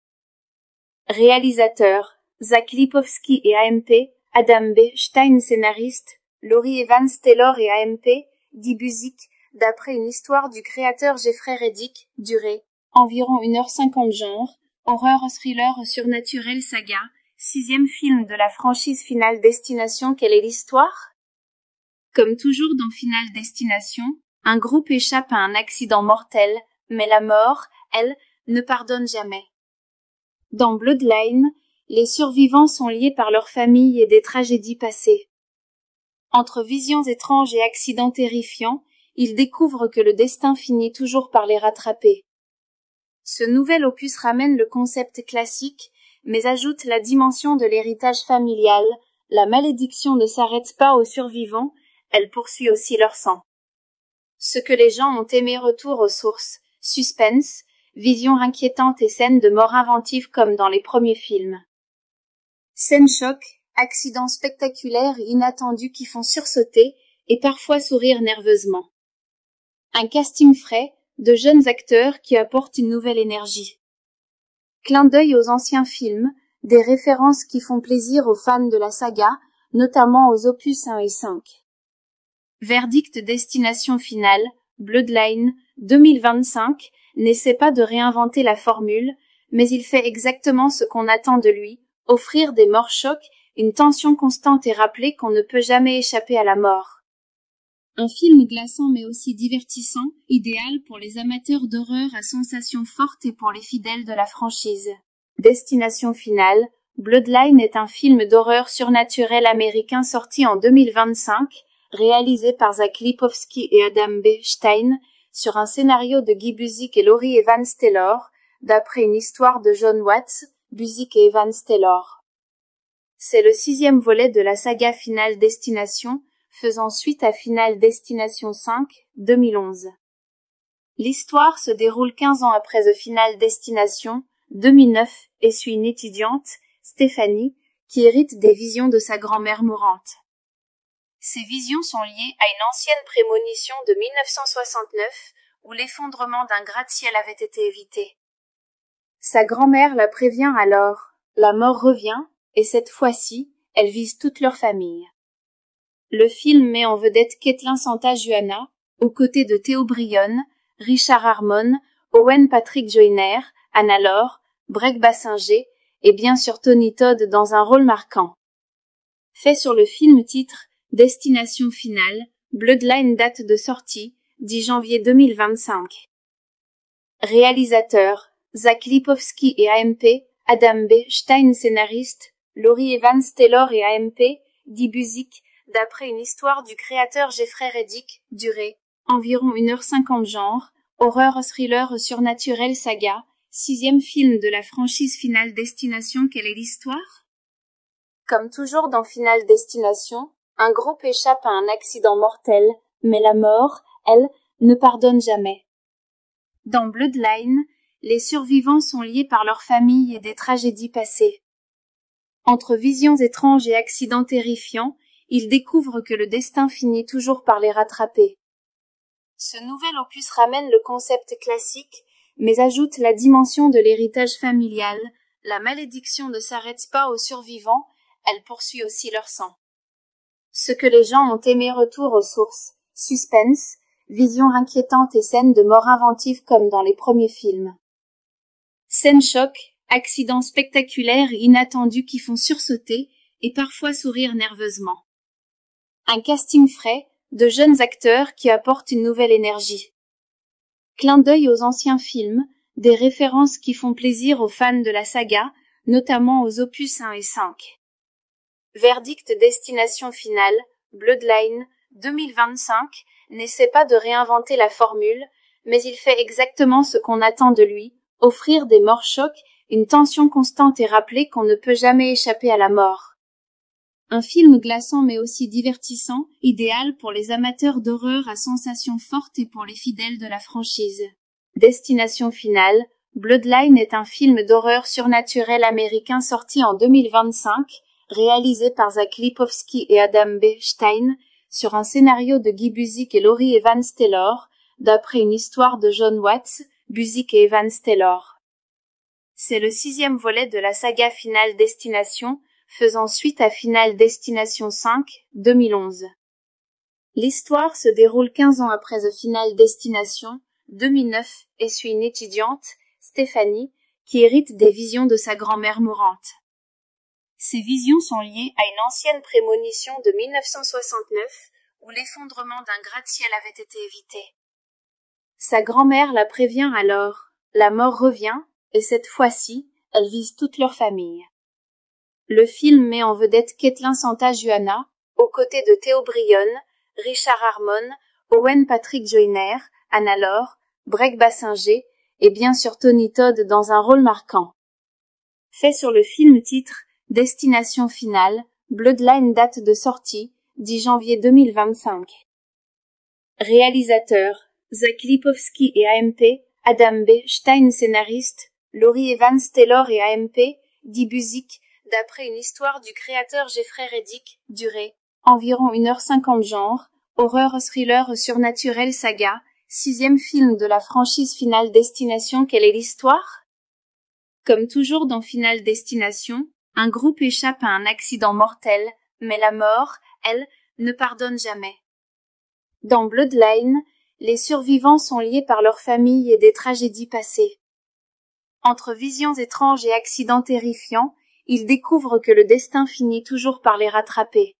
Réalisateurs, Zach Lipovski et AMP, Adam B. Stein scénariste, Laurie Evans Taylor et AMP, Guy Busick, d'après une histoire du créateur Jeffrey Reddick, durée, environ 1h50 genre, horreur thriller surnaturel saga, 6e film de la franchise Final Destination. Quelle est l'histoire? Comme toujours dans Final Destination, un groupe échappe à un accident mortel, mais la mort, elle, ne pardonne jamais. Dans Bloodline, Les survivants sont liés par leur famille et des tragédies passées. Entre visions étranges et accidents terrifiants, ils découvrent que le destin finit toujours par les rattraper. Ce nouvel opus ramène le concept classique, mais ajoute la dimension de l'héritage familial. La malédiction ne s'arrête pas aux survivants, elle poursuit aussi leur sang. Ce que les gens ont aimé, retour aux sources, suspense, visions inquiétantes et scènes de mort inventives comme dans les premiers films. Scènes choc, accidents spectaculaires et inattendus qui font sursauter et parfois sourire nerveusement. Un casting frais, de jeunes acteurs qui apportent une nouvelle énergie. Clin d'œil aux anciens films, des références qui font plaisir aux fans de la saga, notamment aux opus 1 et 5. Verdict Destination Finale, Bloodline, 2025, n'essaie pas de réinventer la formule, mais il fait exactement ce qu'on attend de lui, offrir des morts chocs, une tension constante et rappeler qu'on ne peut jamais échapper à la mort. Un film glaçant mais aussi divertissant, idéal pour les amateurs d'horreur à sensations fortes et pour les fidèles de la franchise. Destination Finale, Bloodline est un film d'horreur surnaturel américain sorti en 2025, réalisé par Zach Lipovski et Adam B. Stein, sur un scénario de Guy Busick et Laurie Evans Taylor, d'après une histoire de John Watts, Busick et Evans Taylor. C'est le 6e volet de la saga Final Destination, faisant suite à Final Destination 5, 2011. L'histoire se déroule 15 ans après The Final Destination, 2009, et suit une étudiante, Stephanie, qui hérite des visions de sa grand-mère mourante. Ces visions sont liées à une ancienne prémonition de 1969, où l'effondrement d'un gratte-ciel avait été évité. Sa grand-mère la prévient alors, la mort revient, et cette fois-ci, elle vise toute leur famille. Le film met en vedette Caitlin Santa-Juana, aux côtés de Theo Brionne, Richard Harmon, Owen Patrick Joyner, Anna Laure, Breck Bassinger, et bien sûr Tony Todd dans un rôle marquant. Fait sur le film titre Destination Finale, Bloodline, date de sortie, 10 janvier 2025. Réalisateurs, Zach Lipovski et AMP, Adam B. Stein scénariste, Laurie Evans Taylor et AMP, Guy Busick, d'après une histoire du créateur Jeffrey Reddick, durée, environ 1h50 genre, horreur thriller surnaturel saga, 6e film de la franchise Final Destination. Quelle est l'histoire? Comme toujours dans Final Destination, un groupe échappe à un accident mortel, mais la mort, elle, ne pardonne jamais. Dans Bloodline, les survivants sont liés par leur famille et des tragédies passées. Entre visions étranges et accidents terrifiants, ils découvrent que le destin finit toujours par les rattraper. Ce nouvel opus ramène le concept classique, mais ajoute la dimension de l'héritage familial. La malédiction ne s'arrête pas aux survivants, elle poursuit aussi leur sang. Ce que les gens ont aimé, retour aux sources, suspense, visions inquiétantes et scènes de mort inventives comme dans les premiers films. Scènes choc, accidents spectaculaires et inattendus qui font sursauter et parfois sourire nerveusement. Un casting frais, de jeunes acteurs qui apportent une nouvelle énergie. Clin d'œil aux anciens films, des références qui font plaisir aux fans de la saga, notamment aux opus 1 et 5. Verdict Destination Finale, Bloodline, 2025, n'essaie pas de réinventer la formule, mais il fait exactement ce qu'on attend de lui, offrir des morts chocs, une tension constante et rappeler qu'on ne peut jamais échapper à la mort. Un film glaçant mais aussi divertissant, idéal pour les amateurs d'horreur à sensations fortes et pour les fidèles de la franchise. Destination Finale, Bloodline est un film d'horreur surnaturel américain sorti en 2025, réalisé par Zach Lipovski et Adam B. Stein, sur un scénario de Guy Busick et Laurie Evans Taylor, d'après une histoire de John Watts, Busick et Evans Taylor. C'est le 6e volet de la saga Final Destination, faisant suite à Final Destination 5, 2011. L'histoire se déroule 15 ans après The Final Destination, 2009, et suit une étudiante, Stephanie, qui hérite des visions de sa grand-mère mourante. Ces visions sont liées à une ancienne prémonition de 1969, où l'effondrement d'un gratte-ciel avait été évité. Sa grand-mère la prévient alors, la mort revient, et cette fois-ci, elle vise toute leur famille. Le film met en vedette Caitlin Santa-Juana, aux côtés de Theo Brionne, Richard Harmon, Owen Patrick Joyner, Anna Laure, Breck Bassinger, et bien sûr Tony Todd dans un rôle marquant. Fait sur le film titre Destination finale, Bloodline date de sortie, 10 janvier 2025. Réalisateurs, Zach Lipovski et AMP, Adam B. Stein scénariste, Laurie Evans Taylor et AMP, dit Buzik, d'après une histoire du créateur Jeffrey Reddick, durée, environ 1h50 genre, horreur thriller surnaturel saga, 6e film de la franchise Final Destination. Quelle est l'histoire? Comme toujours dans Final Destination, un groupe échappe à un accident mortel, mais la mort, elle, ne pardonne jamais. Dans Bloodline, les survivants sont liés par leur famille et des tragédies passées. Entre visions étranges et accidents terrifiants, ils découvrent que le destin finit toujours par les rattraper.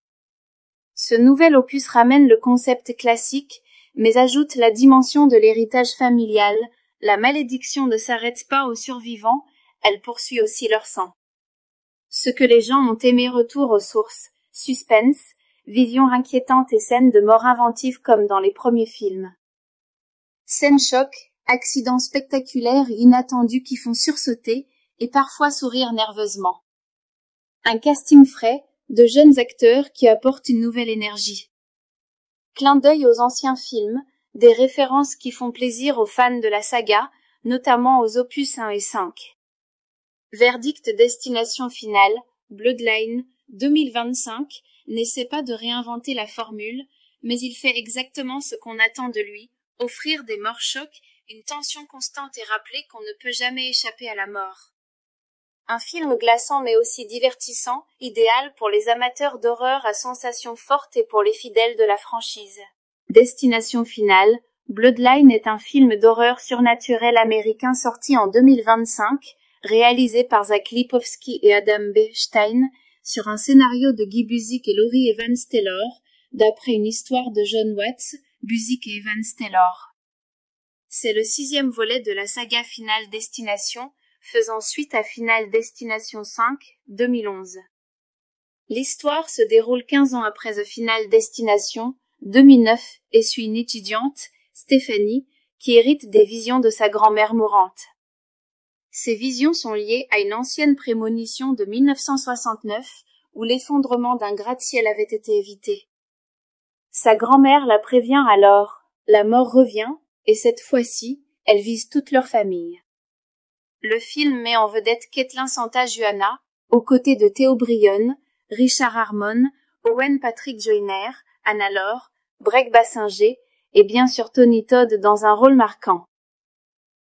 Ce nouvel opus ramène le concept classique, mais ajoute la dimension de l'héritage familial. La malédiction ne s'arrête pas aux survivants, elle poursuit aussi leur sang. Ce que les gens ont aimé, retour aux sources, suspense, visions inquiétantes et scènes de mort inventives comme dans les premiers films. Scènes choc, accidents spectaculaires et inattendus qui font sursauter et parfois sourire nerveusement. Un casting frais, de jeunes acteurs qui apportent une nouvelle énergie. Clin d'œil aux anciens films, des références qui font plaisir aux fans de la saga, notamment aux opus 1 et 5. Verdict Destination finale, Bloodline, 2025, n'essaie pas de réinventer la formule, mais il fait exactement ce qu'on attend de lui, offrir des morts chocs, une tension constante et rappeler qu'on ne peut jamais échapper à la mort. Un film glaçant mais aussi divertissant, idéal pour les amateurs d'horreur à sensations fortes et pour les fidèles de la franchise. Destination finale, Bloodline est un film d'horreur surnaturel américain sorti en 2025, réalisé par Zach Lipovski et Adam B. Stein, sur un scénario de Guy Buzik et Laurie Evans Taylor, d'après une histoire de John Watts, Buzik et Evans Taylor. C'est le 6e volet de la saga Final Destination, faisant suite à Final Destination 5, 2011. L'histoire se déroule 15 ans après The Final Destination, 2009, et suit une étudiante, Stephanie, qui hérite des visions de sa grand-mère mourante. Ces visions sont liées à une ancienne prémonition de 1969, où l'effondrement d'un gratte-ciel avait été évité. Sa grand-mère la prévient alors, la mort revient, et cette fois-ci, elle vise toute leur famille. Le film met en vedette Caitlin Santa-Juana, aux côtés de Theo Brionne, Richard Harmon, Owen Patrick Joyner, Anna Laure, Breck Bassinger, et bien sûr Tony Todd dans un rôle marquant.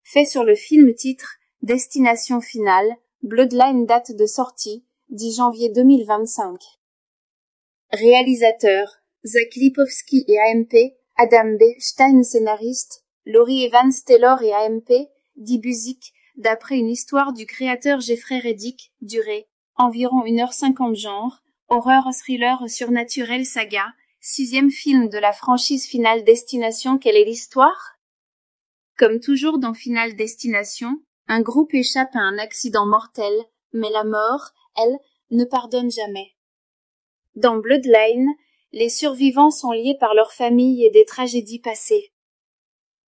Fait sur le film titre Destination finale, Bloodline date de sortie, 10 janvier 2025. Réalisateurs, Zach Lipovski et AMP, Adam B. Stein scénariste, Laurie Evans Taylor et AMP, dit Buzik, d'après une histoire du créateur Jeffrey Reddick, durée, environ 1h50 genre, horreur thriller surnaturel saga, 6e film de la franchise Final Destination. Quelle est l'histoire? Comme toujours dans Final Destination, un groupe échappe à un accident mortel, mais la mort, elle, ne pardonne jamais. Dans Bloodline, les survivants sont liés par leur famille et des tragédies passées.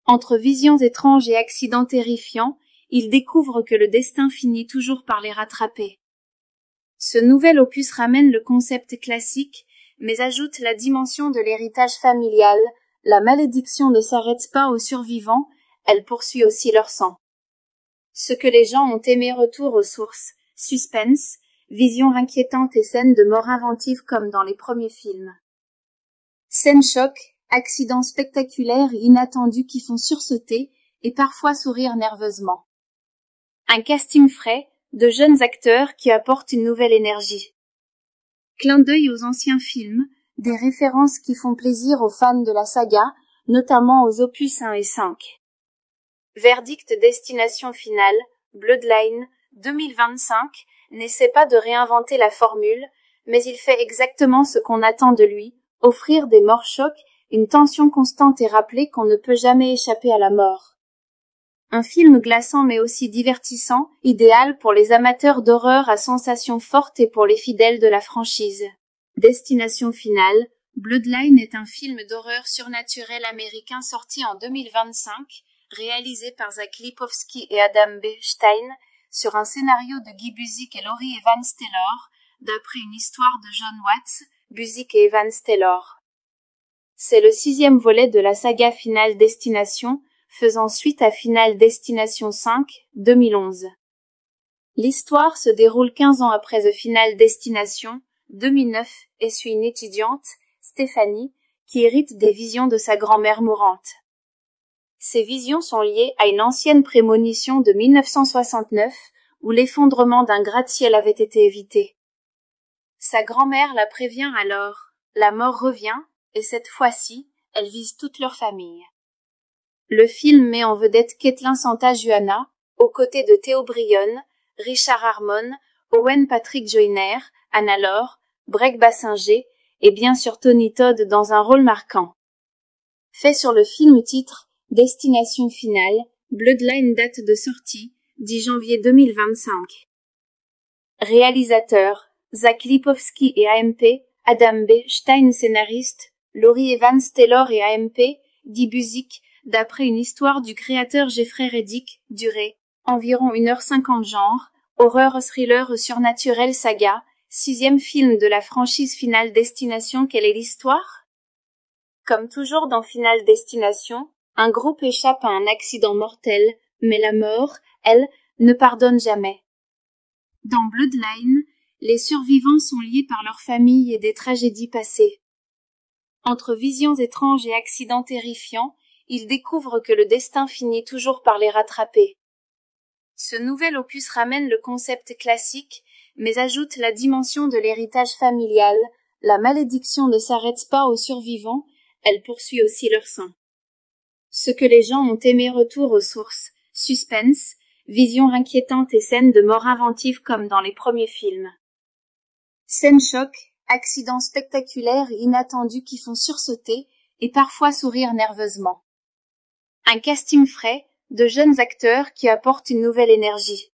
Entre visions étranges et accidents terrifiants, ils découvrent que le destin finit toujours par les rattraper. Ce nouvel opus ramène le concept classique, mais ajoute la dimension de l'héritage familial. La malédiction ne s'arrête pas aux survivants, elle poursuit aussi leur sang. Ce que les gens ont aimé, retour aux sources, suspense, visions inquiétantes et scènes de mort inventives comme dans les premiers films. Scènes choc, accidents spectaculaires et inattendus qui font sursauter et parfois sourire nerveusement. Un casting frais, de jeunes acteurs qui apportent une nouvelle énergie. Clin d'œil aux anciens films, des références qui font plaisir aux fans de la saga, notamment aux opus 1 et 5. Verdict Destination finale, Bloodline, 2025, n'essaie pas de réinventer la formule, mais il fait exactement ce qu'on attend de lui, offrir des morts chocs, une tension constante et rappeler qu'on ne peut jamais échapper à la mort. Un film glaçant mais aussi divertissant, idéal pour les amateurs d'horreur à sensations fortes et pour les fidèles de la franchise. Destination finale, Bloodline est un film d'horreur surnaturel américain sorti en 2025, réalisé par Zach Lipovski et Adam B. Stein, sur un scénario de Guy Busick et Laurie Evans Taylor, d'après une histoire de John Watts, Busick et Evans Taylor. C'est le 6e volet de la saga Final Destination, faisant suite à Final Destination 5, 2011. L'histoire se déroule 15 ans après The Final Destination, 2009, et suit une étudiante, Stephanie, qui hérite des visions de sa grand-mère mourante. Ces visions sont liées à une ancienne prémonition de 1969, où l'effondrement d'un gratte-ciel avait été évité. Sa grand-mère la prévient alors, la mort revient, et cette fois-ci, elle vise toute leur famille. Le film met en vedette Caitlin Santa-Juana, aux côtés de Theo Bryon, Richard Harmon, Owen Patrick Joyner, Anna Laure, Breck Bassinger, et bien sûr Tony Todd dans un rôle marquant. Fait sur le film titre Destination finale, Bloodline date de sortie, 10 janvier 2025. Réalisateurs, Zach Lipovski et AMP, Adam B. Stein scénariste, Laurie Evans Taylor et AMP, Guy Busick, d'après une histoire du créateur Jeffrey Reddick, durée, environ 1h50 genre, horreur thriller surnaturel saga, 6e film de la franchise Final Destination. Quelle est l'histoire? Comme toujours dans Final Destination, un groupe échappe à un accident mortel, mais la mort, elle, ne pardonne jamais. Dans Bloodline, les survivants sont liés par leur famille et des tragédies passées. Entre visions étranges et accidents terrifiants, ils découvrent que le destin finit toujours par les rattraper. Ce nouvel opus ramène le concept classique, mais ajoute la dimension de l'héritage familial. La malédiction ne s'arrête pas aux survivants, elle poursuit aussi leur sang. Ce que les gens ont aimé retour aux sources, suspense, visions inquiétantes et scènes de mort inventives comme dans les premiers films. Scènes choc, accidents spectaculaires et inattendus qui font sursauter et parfois sourire nerveusement. Un casting frais, de jeunes acteurs qui apportent une nouvelle énergie.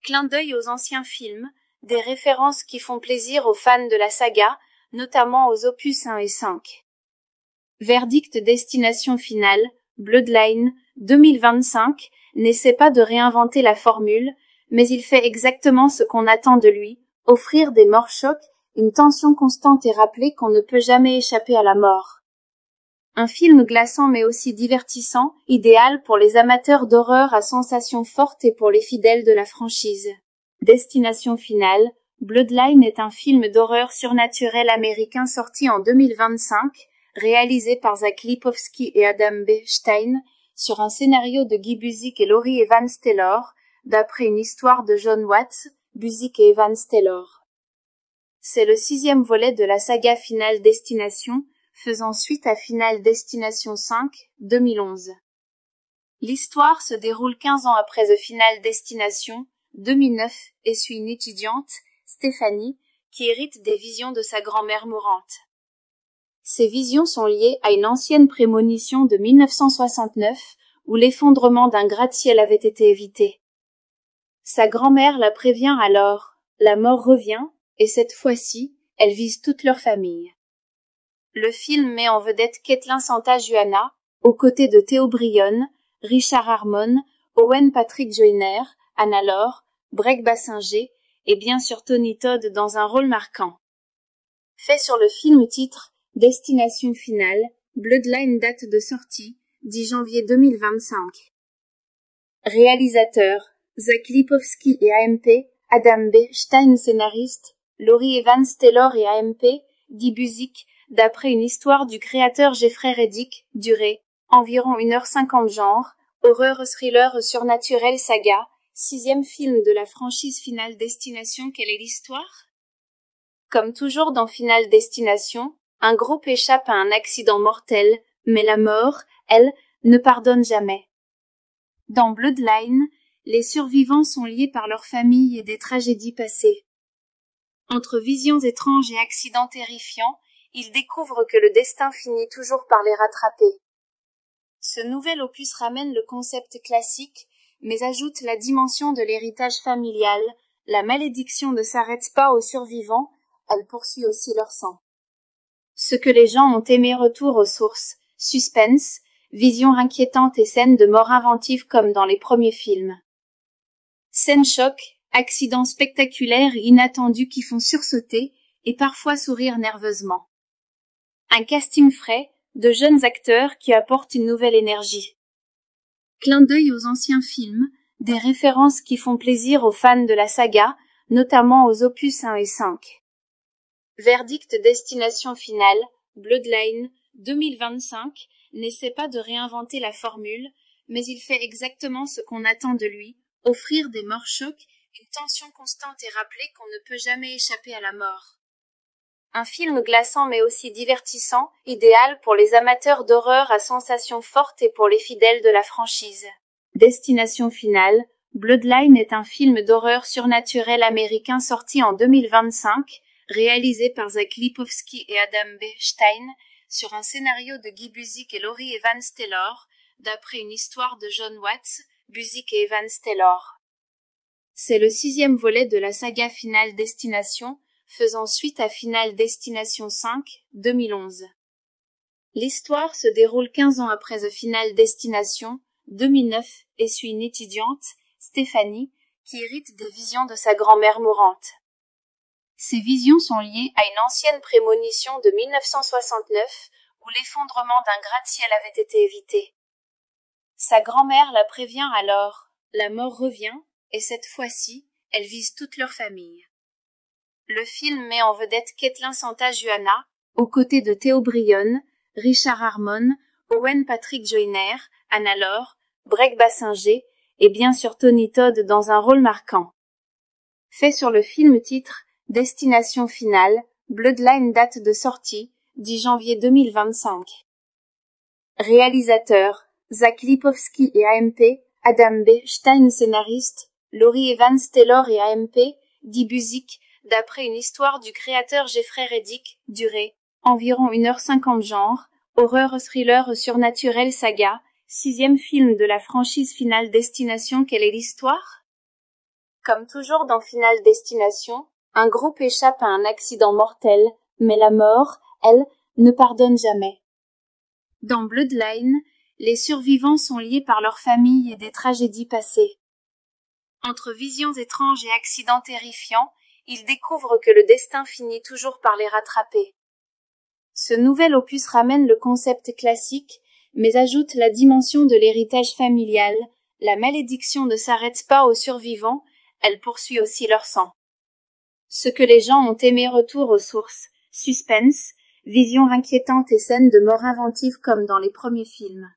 Clin d'œil aux anciens films, des références qui font plaisir aux fans de la saga, notamment aux opus 1 et 5. Verdict Destination finale, Bloodline, 2025, n'essaie pas de réinventer la formule, mais il fait exactement ce qu'on attend de lui, offrir des morts chocs, une tension constante et rappeler qu'on ne peut jamais échapper à la mort. Un film glaçant mais aussi divertissant, idéal pour les amateurs d'horreur à sensations fortes et pour les fidèles de la franchise. Destination finale, Bloodline est un film d'horreur surnaturel américain sorti en 2025, réalisé par Zach Lipovski et Adam B. Stein, sur un scénario de Guy Busick et Laurie Evans Taylor, d'après une histoire de John Watts, Busick et Evans Taylor. C'est le 6e volet de la saga Final Destination, faisant suite à Final Destination 5, 2011. L'histoire se déroule 15 ans après The Final Destination, 2009, et suit une étudiante, Stephanie, qui hérite des visions de sa grand-mère mourante. Ces visions sont liées à une ancienne prémonition de 1969, où l'effondrement d'un gratte-ciel avait été évité. Sa grand-mère la prévient alors, la mort revient, et cette fois-ci, elle vise toute leur famille. Le film met en vedette Caitlin Santa-Juana, aux côtés de Theo Bryon, Richard Harmon, Owen Patrick Joyner, Anna Laure, Breck Bassinger, et bien sûr Tony Todd dans un rôle marquant. Fait sur le film titre Destination finale, Bloodline date de sortie, 10 janvier 2025. Réalisateurs, Zach Lipovski et AMP, Adam B. Stein scénariste, Laurie Evans Taylor et AMP, Guy Busick, d'après une histoire du créateur Jeffrey Reddick, durée, environ 1h50 genre, horreur thriller surnaturel saga, 6e film de la franchise Final Destination. Quelle est l'histoire? Comme toujours dans Final Destination, un groupe échappe à un accident mortel, mais la mort, elle, ne pardonne jamais. Dans Bloodline, les survivants sont liés par leur famille et des tragédies passées. Entre visions étranges et accidents terrifiants, ils découvrent que le destin finit toujours par les rattraper. Ce nouvel opus ramène le concept classique, mais ajoute la dimension de l'héritage familial. La malédiction ne s'arrête pas aux survivants, elle poursuit aussi leur sang. Ce que les gens ont aimé, retour aux sources, suspense, vision inquiétante et scènes de mort inventives comme dans les premiers films. Scènes choc, accidents spectaculaires et inattendus qui font sursauter et parfois sourire nerveusement. Un casting frais, de jeunes acteurs qui apportent une nouvelle énergie. Clin d'œil aux anciens films, des références qui font plaisir aux fans de la saga, notamment aux opus 1 et 5. Verdict Destination Finale, Bloodline, 2025, n'essaie pas de réinventer la formule, mais il fait exactement ce qu'on attend de lui, offrir des morts chocs, une tension constante et rappeler qu'on ne peut jamais échapper à la mort. Un film glaçant mais aussi divertissant, idéal pour les amateurs d'horreur à sensations fortes et pour les fidèles de la franchise. Destination Finale, Bloodline est un film d'horreur surnaturel américain sorti en 2025, réalisé par Zach Lipovsky et Adam B. Stein, sur un scénario de Guy Busick et Laurie Evans Taylor, d'après une histoire de John Watts, Busick et Evans Taylor. C'est le 6e volet de la saga Final Destination, faisant suite à Final Destination 5, 2011. L'histoire se déroule 15 ans après The Final Destination, 2009, et suit une étudiante, Stephanie, qui hérite des visions de sa grand-mère mourante. Ces visions sont liées à une ancienne prémonition de 1969, où l'effondrement d'un gratte-ciel avait été évité. Sa grand-mère la prévient alors, la mort revient, et cette fois-ci, elle vise toute leur famille. Le film met en vedette Caitlin Santa-Juana, aux côtés de Theo Brionne, Richard Harmon, Owen Patrick Joyner, Anna Laure, Breck Bassinger, et bien sûr Tony Todd dans un rôle marquant. Fait sur le film titre Destination Finale, Bloodline, date de sortie, 10 janvier 2025. Réalisateurs, Zach Lipovsky et AMP, Adam B. Stein scénariste, Laurie Evans Taylor et AMP, Guy Busick, d'après une histoire du créateur Jeffrey Reddick, durée, environ 1h50 genre, horreur thriller surnaturel saga, 6e film de la franchise Final Destination. Quelle est l'histoire? Comme toujours dans Final Destination, un groupe échappe à un accident mortel, mais la mort, elle, ne pardonne jamais. Dans Bloodline, les survivants sont liés par leur famille et des tragédies passées. Entre visions étranges et accidents terrifiants, ils découvrent que le destin finit toujours par les rattraper. Ce nouvel opus ramène le concept classique, mais ajoute la dimension de l'héritage familial. La malédiction ne s'arrête pas aux survivants, elle poursuit aussi leur sang. Ce que les gens ont aimé, retour aux sources, suspense, vision inquiétante et scènes de mort inventives comme dans les premiers films.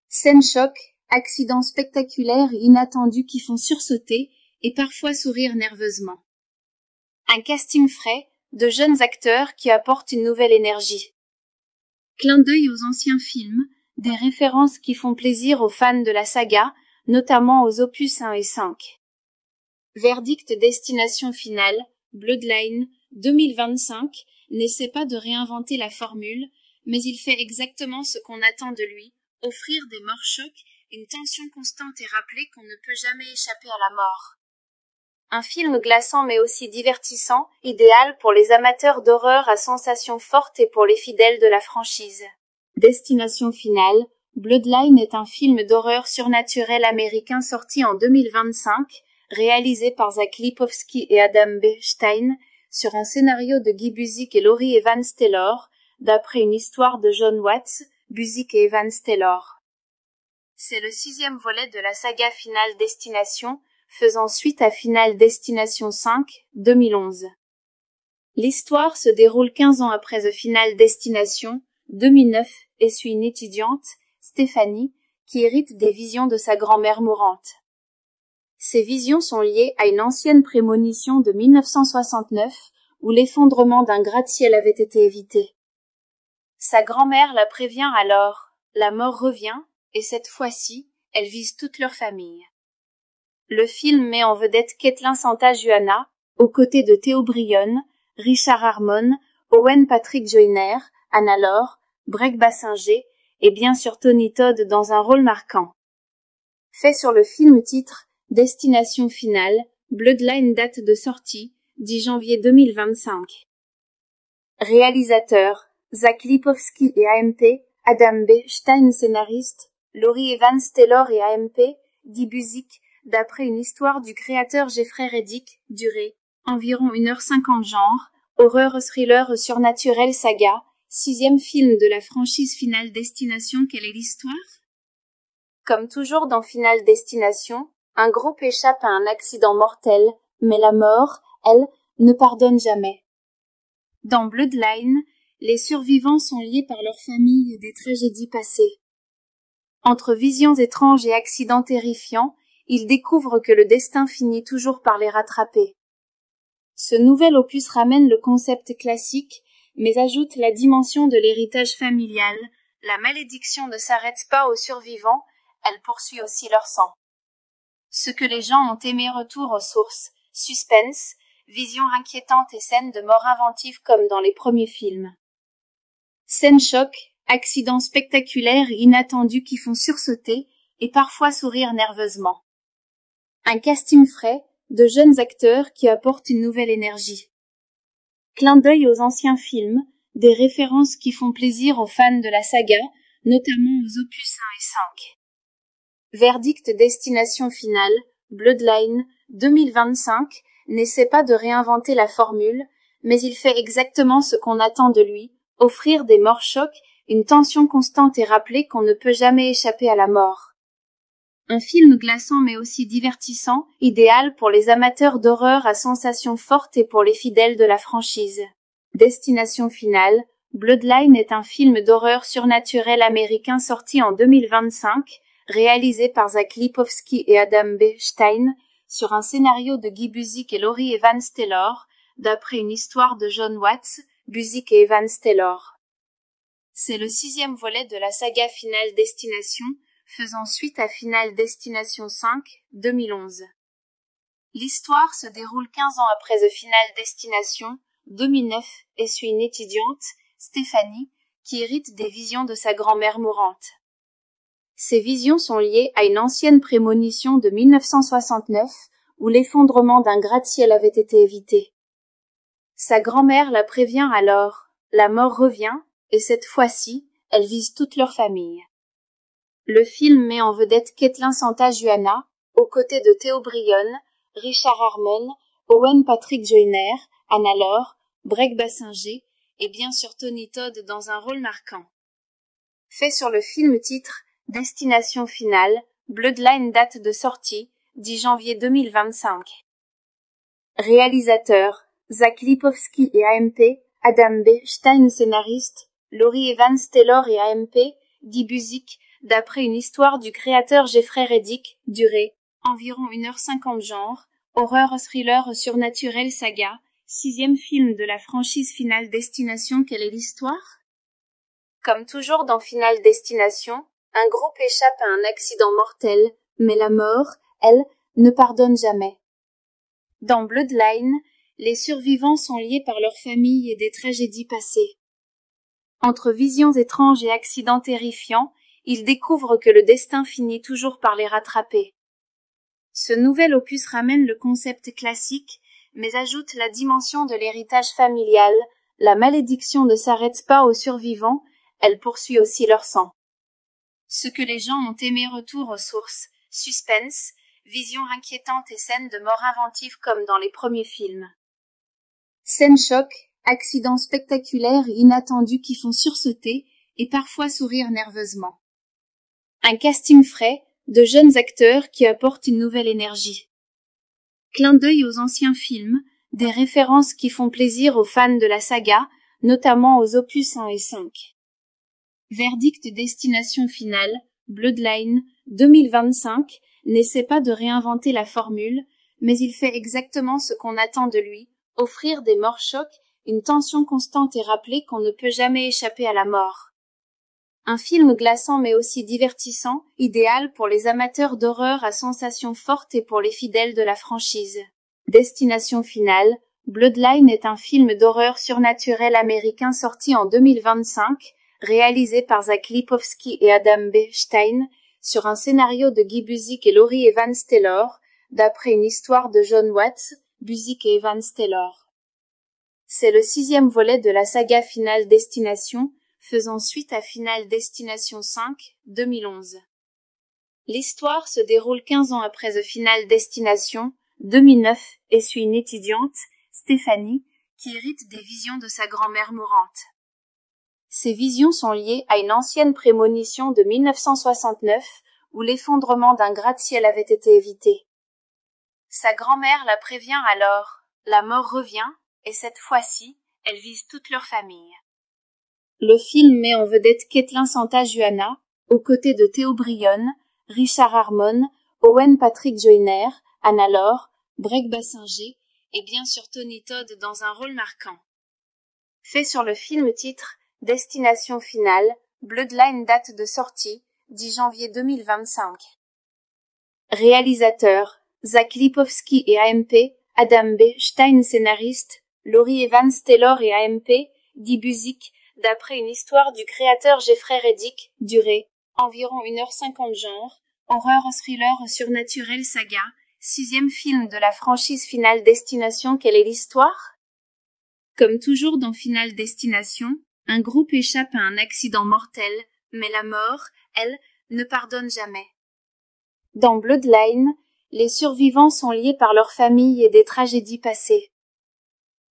Scènes choc, accidents spectaculaires et inattendus qui font sursauter et parfois sourire nerveusement. Un casting frais, de jeunes acteurs qui apportent une nouvelle énergie. Clin d'œil aux anciens films, des références qui font plaisir aux fans de la saga, notamment aux opus 1 et 5. Verdict Destination Finale, Bloodline, 2025, n'essaie pas de réinventer la formule, mais il fait exactement ce qu'on attend de lui, offrir des morts chocs, une tension constante et rappeler qu'on ne peut jamais échapper à la mort. Un film glaçant mais aussi divertissant, idéal pour les amateurs d'horreur à sensations fortes et pour les fidèles de la franchise. Destination Finale, Bloodline est un film d'horreur surnaturel américain sorti en 2025, réalisé par Zach Lipovsky et Adam B. Stein, sur un scénario de Guy Busick et Laurie Evans Taylor, d'après une histoire de John Watts, Busick et Evans Taylor. C'est le 6e volet de la saga Final Destination, faisant suite à Final Destination 5, 2011. L'histoire se déroule 15 ans après The Final Destination, 2009, et suit une étudiante, Stephanie, qui hérite des visions de sa grand-mère mourante. Ces visions sont liées à une ancienne prémonition de 1969, où l'effondrement d'un gratte-ciel avait été évité. Sa grand-mère la prévient alors, la mort revient, et cette fois-ci, elle vise toute leur famille. Le film met en vedette Caitlin Santa-Juana, aux côtés de Theo Brionne, Richard Harmon, Owen Patrick Joyner, Anna Laure, Breck Bassinger, et bien sûr Tony Todd dans un rôle marquant. Fait sur le film titre Destination finale, Bloodline date de sortie, 10 janvier 2025. Réalisateurs, Zach Lipovski et AMP, Adam B. Stein scénariste, Laurie Evans Taylor et AMP, dit Buzik, d'après une histoire du créateur Jeffrey Reddick, durée, environ 1h50 genre, horreur thriller surnaturel saga, 6e film de la franchise Final Destination. Quelle est l'histoire? Comme toujours dans Final Destination, un groupe échappe à un accident mortel, mais la mort, elle, ne pardonne jamais. Dans Bloodline, les survivants sont liés par leur famille et des tragédies passées. Entre visions étranges et accidents terrifiants, ils découvrent que le destin finit toujours par les rattraper. Ce nouvel opus ramène le concept classique, mais ajoute la dimension de l'héritage familial. La malédiction ne s'arrête pas aux survivants, elle poursuit aussi leur sang. Ce que les gens ont aimé, retour aux sources, suspense, vision inquiétante et scènes de mort inventives comme dans les premiers films. Scènes choc, accidents spectaculaires et inattendus qui font sursauter et parfois sourire nerveusement. Un casting frais, de jeunes acteurs qui apportent une nouvelle énergie. Clin d'œil aux anciens films, des références qui font plaisir aux fans de la saga, notamment aux opus 1 et 5. Verdict Destination finale, Bloodline, 2025, n'essaie pas de réinventer la formule, mais il fait exactement ce qu'on attend de lui, offrir des morts chocs, une tension constante et rappeler qu'on ne peut jamais échapper à la mort. Un film glaçant mais aussi divertissant, idéal pour les amateurs d'horreur à sensations fortes et pour les fidèles de la franchise. Destination finale, Bloodline est un film d'horreur surnaturel américain sorti en 2025, réalisé par Zach Lipovski et Adam B. Stein, sur un scénario de Guy Buzik et Laurie Evans Taylor, d'après une histoire de John Watts, Buzik et Evans Taylor. C'est le 6e volet de la saga Final Destination, faisant suite à Final Destination 5, 2011. L'histoire se déroule 15 ans après The Final Destination, 2009, et suit une étudiante, Stéphanie, qui hérite des visions de sa grand-mère mourante. Ces visions sont liées à une ancienne prémonition de 1969, où l'effondrement d'un gratte-ciel avait été évité. Sa grand-mère la prévient alors, la mort revient, et cette fois-ci, elle vise toute leur famille. Le film met en vedette Caitlin Santa-Juana, aux côtés de Theo Brionne, Richard Harmon, Owen Patrick Joyner, Anna Laure, Breck Bassinger, et bien sûr Tony Todd dans un rôle marquant. Fait sur le film titre Destination finale, Bloodline date de sortie, 10 janvier 2025. Réalisateurs, Zach Lipovski et AMP, Adam B. Stein scénariste, Laurie Evans Taylor et AMP, dit Buzik, d'après une histoire du créateur Jeffrey Reddick, durée, environ 1h50 genre, horreur thriller surnaturel saga, 6e film de la franchise Final Destination. Quelle est l'histoire? Comme toujours dans Final Destination, un groupe échappe à un accident mortel, mais la mort, elle, ne pardonne jamais. Dans Bloodline, les survivants sont liés par leur famille et des tragédies passées. Entre visions étranges et accidents terrifiants, ils découvrent que le destin finit toujours par les rattraper. Ce nouvel opus ramène le concept classique, mais ajoute la dimension de l'héritage familial. La malédiction ne s'arrête pas aux survivants, elle poursuit aussi leur sang. Ce que les gens ont aimé, retour aux sources, suspense, vision inquiétante et scènes de mort inventives comme dans les premiers films. Scènes choc, accidents spectaculaires et inattendus qui font sursauter et parfois sourire nerveusement. Un casting frais, de jeunes acteurs qui apportent une nouvelle énergie. Clin d'œil aux anciens films, des références qui font plaisir aux fans de la saga, notamment aux opus 1 et 5. Verdict Destination finale, Bloodline, 2025, n'essaie pas de réinventer la formule, mais il fait exactement ce qu'on attend de lui, offrir des morts chocs, une tension constante et rappeler qu'on ne peut jamais échapper à la mort. Un film glaçant mais aussi divertissant, idéal pour les amateurs d'horreur à sensations fortes et pour les fidèles de la franchise. Destination finale, Bloodline est un film d'horreur surnaturel américain sorti en 2025, réalisé par Zach Lipovski et Adam B. Stein, sur un scénario de Guy Busick et Laurie Evans Taylor, d'après une histoire de John Watts, Busick et Evans Taylor. C'est le 6e volet de la saga Final Destination, faisant suite à Final Destination 5, 2011. L'histoire se déroule 15 ans après The Final Destination, 2009, et suit une étudiante, Stéphanie, qui hérite des visions de sa grand-mère mourante. Ces visions sont liées à une ancienne prémonition de 1969 où l'effondrement d'un gratte-ciel avait été évité. Sa grand-mère la prévient alors, la mort revient, et cette fois-ci, elle vise toute leur famille. Le film met en vedette Caitlin Santa-Juana, aux côtés de Theo Brionne, Richard Harmon, Owen Patrick Joyner, Anna Laure, Breck Bassinger, et bien sûr Tony Todd dans un rôle marquant. Fait sur le film titre Destination finale, Bloodline date de sortie, 10 janvier 2025. Réalisateurs, Zach Lipovski et AMP, Adam B. Stein scénariste, Laurie Evans Taylor et AMP, Guy Busick, d'après une histoire du créateur Jeffrey Reddick, durée, environ 1h50 genre, horreur thriller surnaturel saga, 6e film de la franchise Final Destination. Quelle est l'histoire? Comme toujours dans Final Destination, un groupe échappe à un accident mortel, mais la mort, elle, ne pardonne jamais. Dans Bloodline, les survivants sont liés par leur famille et des tragédies passées.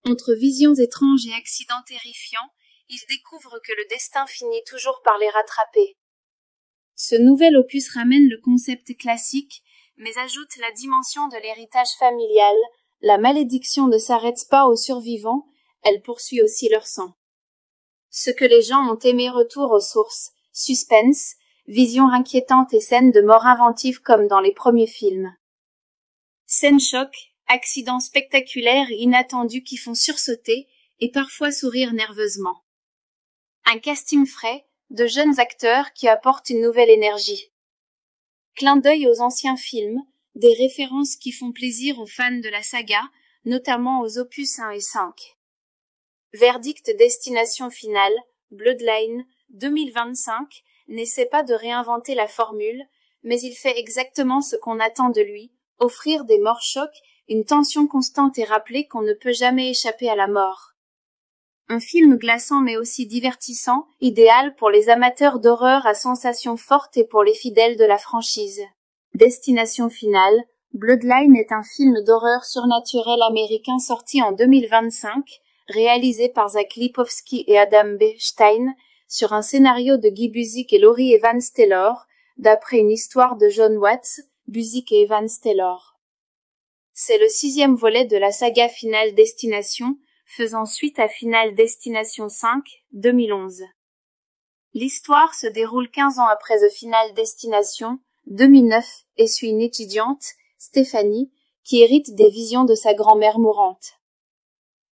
Entre visions étranges et accidents terrifiants, ils découvrent que le destin finit toujours par les rattraper. Ce nouvel opus ramène le concept classique, mais ajoute la dimension de l'héritage familial. La malédiction ne s'arrête pas aux survivants, elle poursuit aussi leur sang. Ce que les gens ont aimé, retour aux sources, suspense, visions inquiétantes et scènes de mort inventives comme dans les premiers films. Scènes choc, accidents spectaculaires et inattendus qui font sursauter et parfois sourire nerveusement. Un casting frais, de jeunes acteurs qui apportent une nouvelle énergie. Clin d'œil aux anciens films, des références qui font plaisir aux fans de la saga, notamment aux opus 1 et 5. Verdict Destination finale, Bloodline, 2025, n'essaie pas de réinventer la formule, mais il fait exactement ce qu'on attend de lui, offrir des morts chocs, une tension constante et rappeler qu'on ne peut jamais échapper à la mort. Un film glaçant mais aussi divertissant, idéal pour les amateurs d'horreur à sensations fortes et pour les fidèles de la franchise. Destination finale, Bloodline est un film d'horreur surnaturel américain sorti en 2025, réalisé par Zach Lipovski et Adam B. Stein, sur un scénario de Guy Busick et Laurie Evans Taylor, d'après une histoire de John Watts, Busick et Evans Taylor. C'est le 6e volet de la saga Final Destination, faisant suite à Final Destination 5, 2011. L'histoire se déroule 15 ans après The Final Destination, 2009, et suit une étudiante, Stéphanie, qui hérite des visions de sa grand-mère mourante.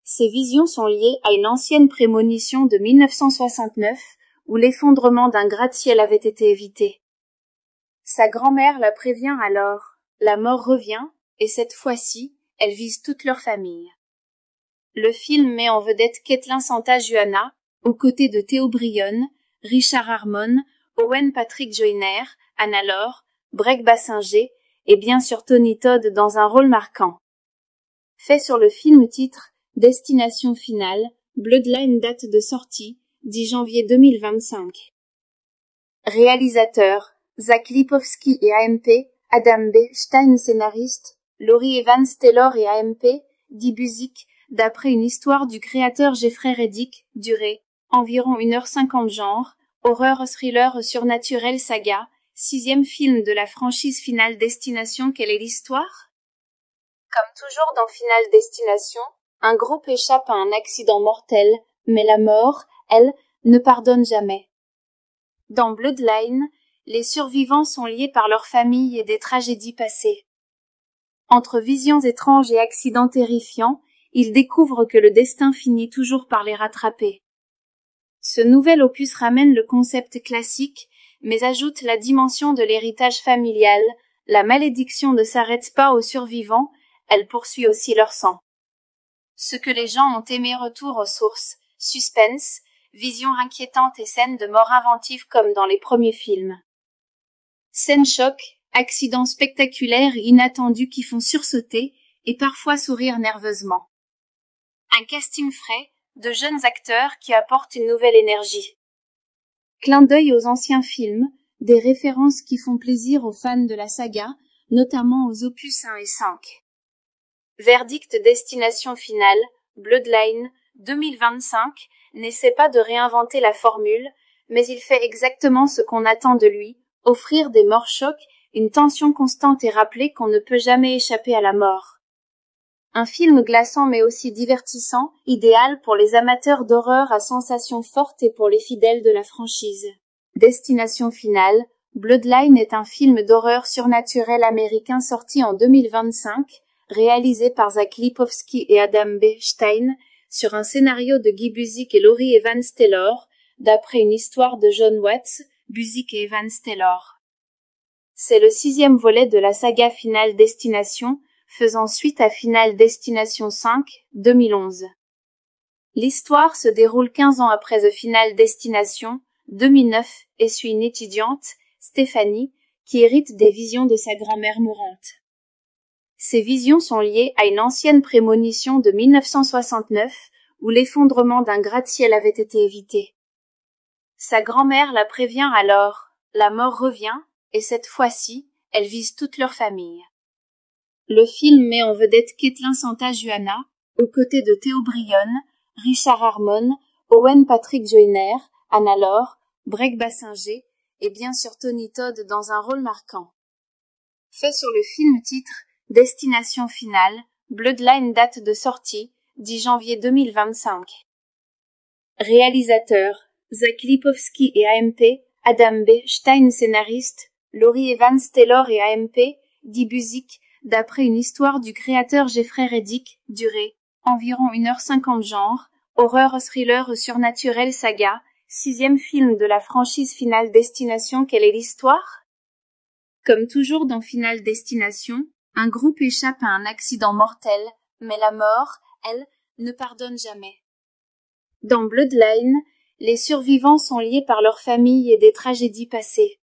Ces visions sont liées à une ancienne prémonition de 1969 où l'effondrement d'un gratte-ciel avait été évité. Sa grand-mère la prévient alors, la mort revient, et cette fois-ci, elle vise toute leur famille. Le film met en vedette Caitlin Santa-Juana, aux côtés de Theo Brionne, Richard Harmon, Owen Patrick Joyner, Anna Laure, Breck Bassinger, et bien sûr Tony Todd dans un rôle marquant. Fait sur le film titre Destination finale, Bloodline date de sortie, 10 janvier 2025. Réalisateurs, Zach Lipovski et AMP, Adam B. Stein scénariste, Laurie Evans Taylor et AMP, Guy Busick, d'après une histoire du créateur Jeffrey Reddick, durée, environ 1h50 genre, horreur thriller surnaturel saga, 6e film de la franchise Final Destination. Quelle est l'histoire? Comme toujours dans Final Destination, un groupe échappe à un accident mortel, mais la mort, elle, ne pardonne jamais. Dans Bloodline, les survivants sont liés par leur famille et des tragédies passées. Entre visions étranges et accidents terrifiants, ils découvrent que le destin finit toujours par les rattraper. Ce nouvel opus ramène le concept classique, mais ajoute la dimension de l'héritage familial. La malédiction ne s'arrête pas aux survivants, elle poursuit aussi leur sang. Ce que les gens ont aimé, retour aux sources, suspense, vision inquiétante et scènes de mort inventives comme dans les premiers films. Scène choc, accidents spectaculaires et inattendus qui font sursauter et parfois sourire nerveusement. Un casting frais, de jeunes acteurs qui apportent une nouvelle énergie. Clin d'œil aux anciens films, des références qui font plaisir aux fans de la saga, notamment aux opus 1 et 5. Verdict Destination Finale, Bloodline, 2025, n'essaie pas de réinventer la formule, mais il fait exactement ce qu'on attend de lui, offrir des morts chocs, une tension constante et rappeler qu'on ne peut jamais échapper à la mort. Un film glaçant mais aussi divertissant, idéal pour les amateurs d'horreur à sensations fortes et pour les fidèles de la franchise. Destination Finale, Bloodline est un film d'horreur surnaturel américain sorti en 2025, réalisé par Zach Lipovski et Adam B. Stein, sur un scénario de Guy Busick et Laurie Evans Taylor, d'après une histoire de John Watts, Busick et Evans Taylor. C'est le 6e volet de la saga Final Destination, faisant suite à Final Destination 5, 2011. L'histoire se déroule 15 ans après The Final Destination, 2009, et suit une étudiante, Stephanie, qui hérite des visions de sa grand-mère mourante. Ces visions sont liées à une ancienne prémonition de 1969, où l'effondrement d'un gratte-ciel avait été évité. Sa grand-mère la prévient alors, la mort revient, et cette fois-ci, elle vise toute leur famille. Le film met en vedette Caitlin Santa-Juana, aux côtés de Theo Brionne, Richard Harmon, Owen Patrick Joyner, Anna Laure, Breck Bassinger, et bien sûr Tony Todd dans un rôle marquant. Fait sur le film titre Destination Finale, Bloodline date de sortie, 10 janvier 2025. Réalisateurs, Zach Lipovski et AMP, Adam B. Stein scénariste, Laurie Evans Taylor et AMP, Guy Busick, d'après une histoire du créateur Jeffrey Reddick, durée, environ 1h50 genre, horreur thriller surnaturel saga, 6e film de la franchise Final Destination. Quelle est l'histoire? Comme toujours dans Final Destination, un groupe échappe à un accident mortel, mais la mort, elle, ne pardonne jamais. Dans Bloodline, les survivants sont liés par leur famille et des tragédies passées.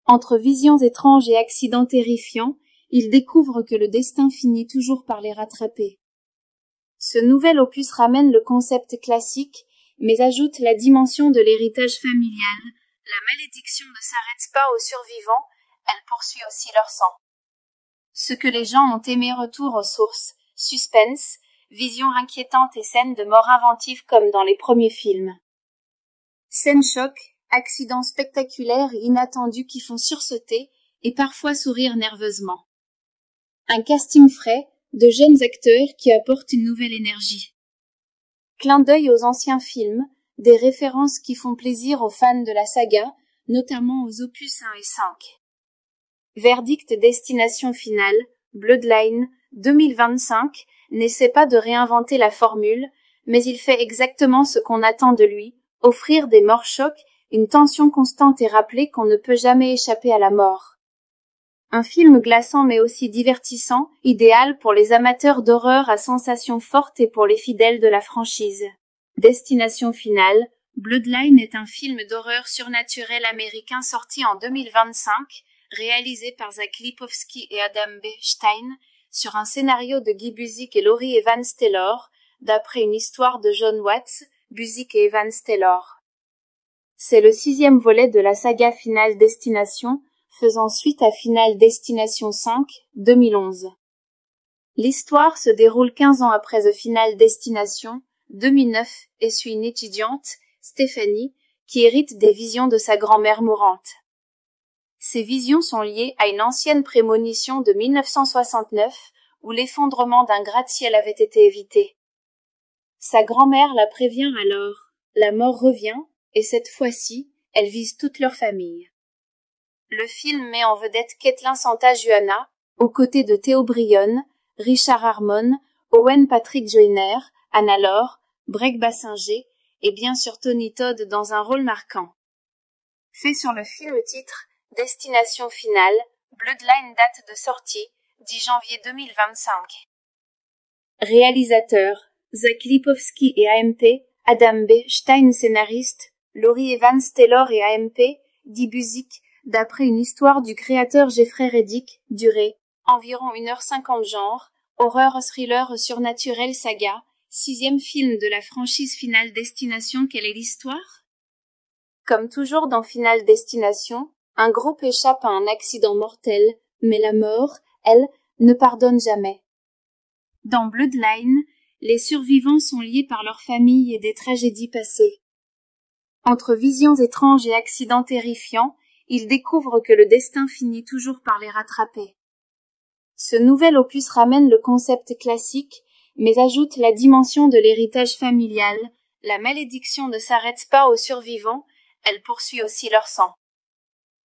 Entre visions étranges et accidents terrifiants, ils découvrent que le destin finit toujours par les rattraper. Ce nouvel opus ramène le concept classique, mais ajoute la dimension de l'héritage familial. La malédiction ne s'arrête pas aux survivants, elle poursuit aussi leur sang. Ce que les gens ont aimé, retour aux sources, suspense, vision inquiétante et scènes de mort inventives comme dans les premiers films. Scène choc, accidents spectaculaires et inattendus qui font sursauter et parfois sourire nerveusement. Un casting frais, de jeunes acteurs qui apportent une nouvelle énergie. Clin d'œil aux anciens films, des références qui font plaisir aux fans de la saga, notamment aux opus 1 et 5. Verdict Destination Finale, Bloodline, 2025, n'essaie pas de réinventer la formule, mais il fait exactement ce qu'on attend de lui, offrir des morts chocs, une tension constante et rappeler qu'on ne peut jamais échapper à la mort. Un film glaçant mais aussi divertissant, idéal pour les amateurs d'horreur à sensations fortes et pour les fidèles de la franchise. Destination Finale, Bloodline est un film d'horreur surnaturel américain sorti en 2025, réalisé par Zach Lipovski et Adam B. Stein, sur un scénario de Guy Busick et Laurie Evans Taylor, d'après une histoire de John Watts, Busick et Evans Taylor. C'est le 6e volet de la saga Final Destination, faisant suite à Final Destination 5, 2011. L'histoire se déroule 15 ans après The Final Destination, 2009, et suit une étudiante, Stephanie, qui hérite des visions de sa grand-mère mourante. Ces visions sont liées à une ancienne prémonition de 1969, où l'effondrement d'un gratte-ciel avait été évité. Sa grand-mère la prévient alors, la mort revient, et cette fois-ci, elle vise toute leur famille. Le film met en vedette Caitlin Santa-Juana, aux côtés de Theo Brionne, Richard Harmon, Owen Patrick Joyner, Anna Laure, Breck Bassinger, et bien sûr Tony Todd dans un rôle marquant. Fait sur le film titre Destination Finale, Bloodline date de sortie, 10 janvier 2025. Réalisateurs, Zach Lipovski et AMP, Adam B. Stein scénariste, Laurie Evans Taylor et AMP, dit Buzik, d'après une histoire du créateur Jeffrey Reddick, durée environ 1h50 genre, horreur thriller surnaturel saga, 6e film de la franchise Final Destination. Quelle est l'histoire? Comme toujours dans Final Destination, un groupe échappe à un accident mortel, mais la mort, elle, ne pardonne jamais. Dans Bloodline, les survivants sont liés par leur famille et des tragédies passées. Entre visions étranges et accidents terrifiants, ils découvrent que le destin finit toujours par les rattraper. Ce nouvel opus ramène le concept classique, mais ajoute la dimension de l'héritage familial. La malédiction ne s'arrête pas aux survivants, elle poursuit aussi leur sang.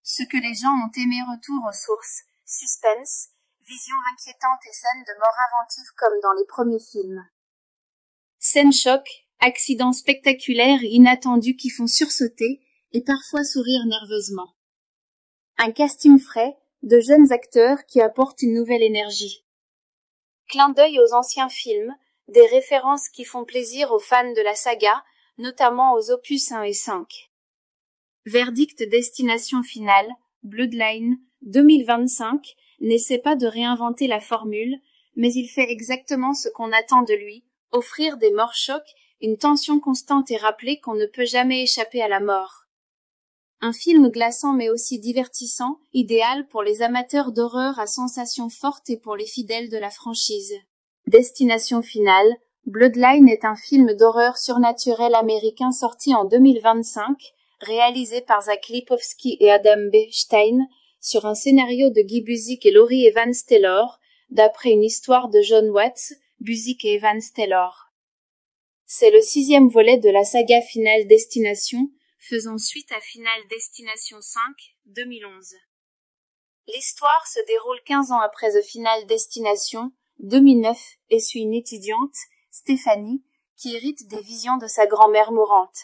Ce que les gens ont aimé retour aux sources, suspense, vision inquiétante et scènes de mort inventive comme dans les premiers films. Scène choc, accidents spectaculaires et inattendus qui font sursauter et parfois sourire nerveusement. Un casting frais, de jeunes acteurs qui apportent une nouvelle énergie. Clin d'œil aux anciens films, des références qui font plaisir aux fans de la saga, notamment aux opus 1 et 5. Verdict Destination Finale, Bloodline, 2025, n'essaie pas de réinventer la formule, mais il fait exactement ce qu'on attend de lui, offrir des morts chocs, une tension constante et rappeler qu'on ne peut jamais échapper à la mort. Un film glaçant mais aussi divertissant, idéal pour les amateurs d'horreur à sensations fortes et pour les fidèles de la franchise. Destination Finale, Bloodline est un film d'horreur surnaturel américain sorti en 2025, réalisé par Zach Lipovski et Adam B. Stein, sur un scénario de Guy Buzik et Laurie Evans Taylor, d'après une histoire de John Watts, Buzik et Evans Taylor. C'est le 6e volet de la saga Final Destination, faisant suite à Final Destination 5, 2011. L'histoire se déroule 15 ans après The Final Destination, 2009, et suit une étudiante, Stéphanie, qui hérite des visions de sa grand-mère mourante.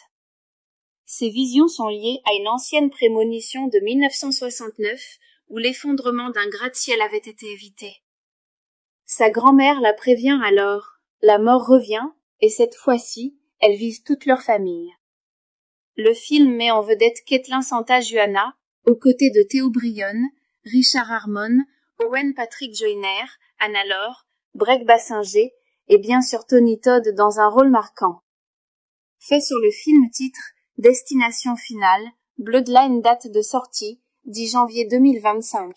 Ces visions sont liées à une ancienne prémonition de 1969 où l'effondrement d'un gratte-ciel avait été évité. Sa grand-mère la prévient alors, la mort revient, et cette fois-ci, elle vise toute leur famille. Le film met en vedette Caitlin Santa-Juana, aux côtés de Theo Brionne, Richard Harmon, Owen Patrick Joyner, Anna Laure, Breck Bassinger et bien sûr Tony Todd dans un rôle marquant. Fait sur le film titre Destination Finale, Bloodline date de sortie, 10 janvier 2025.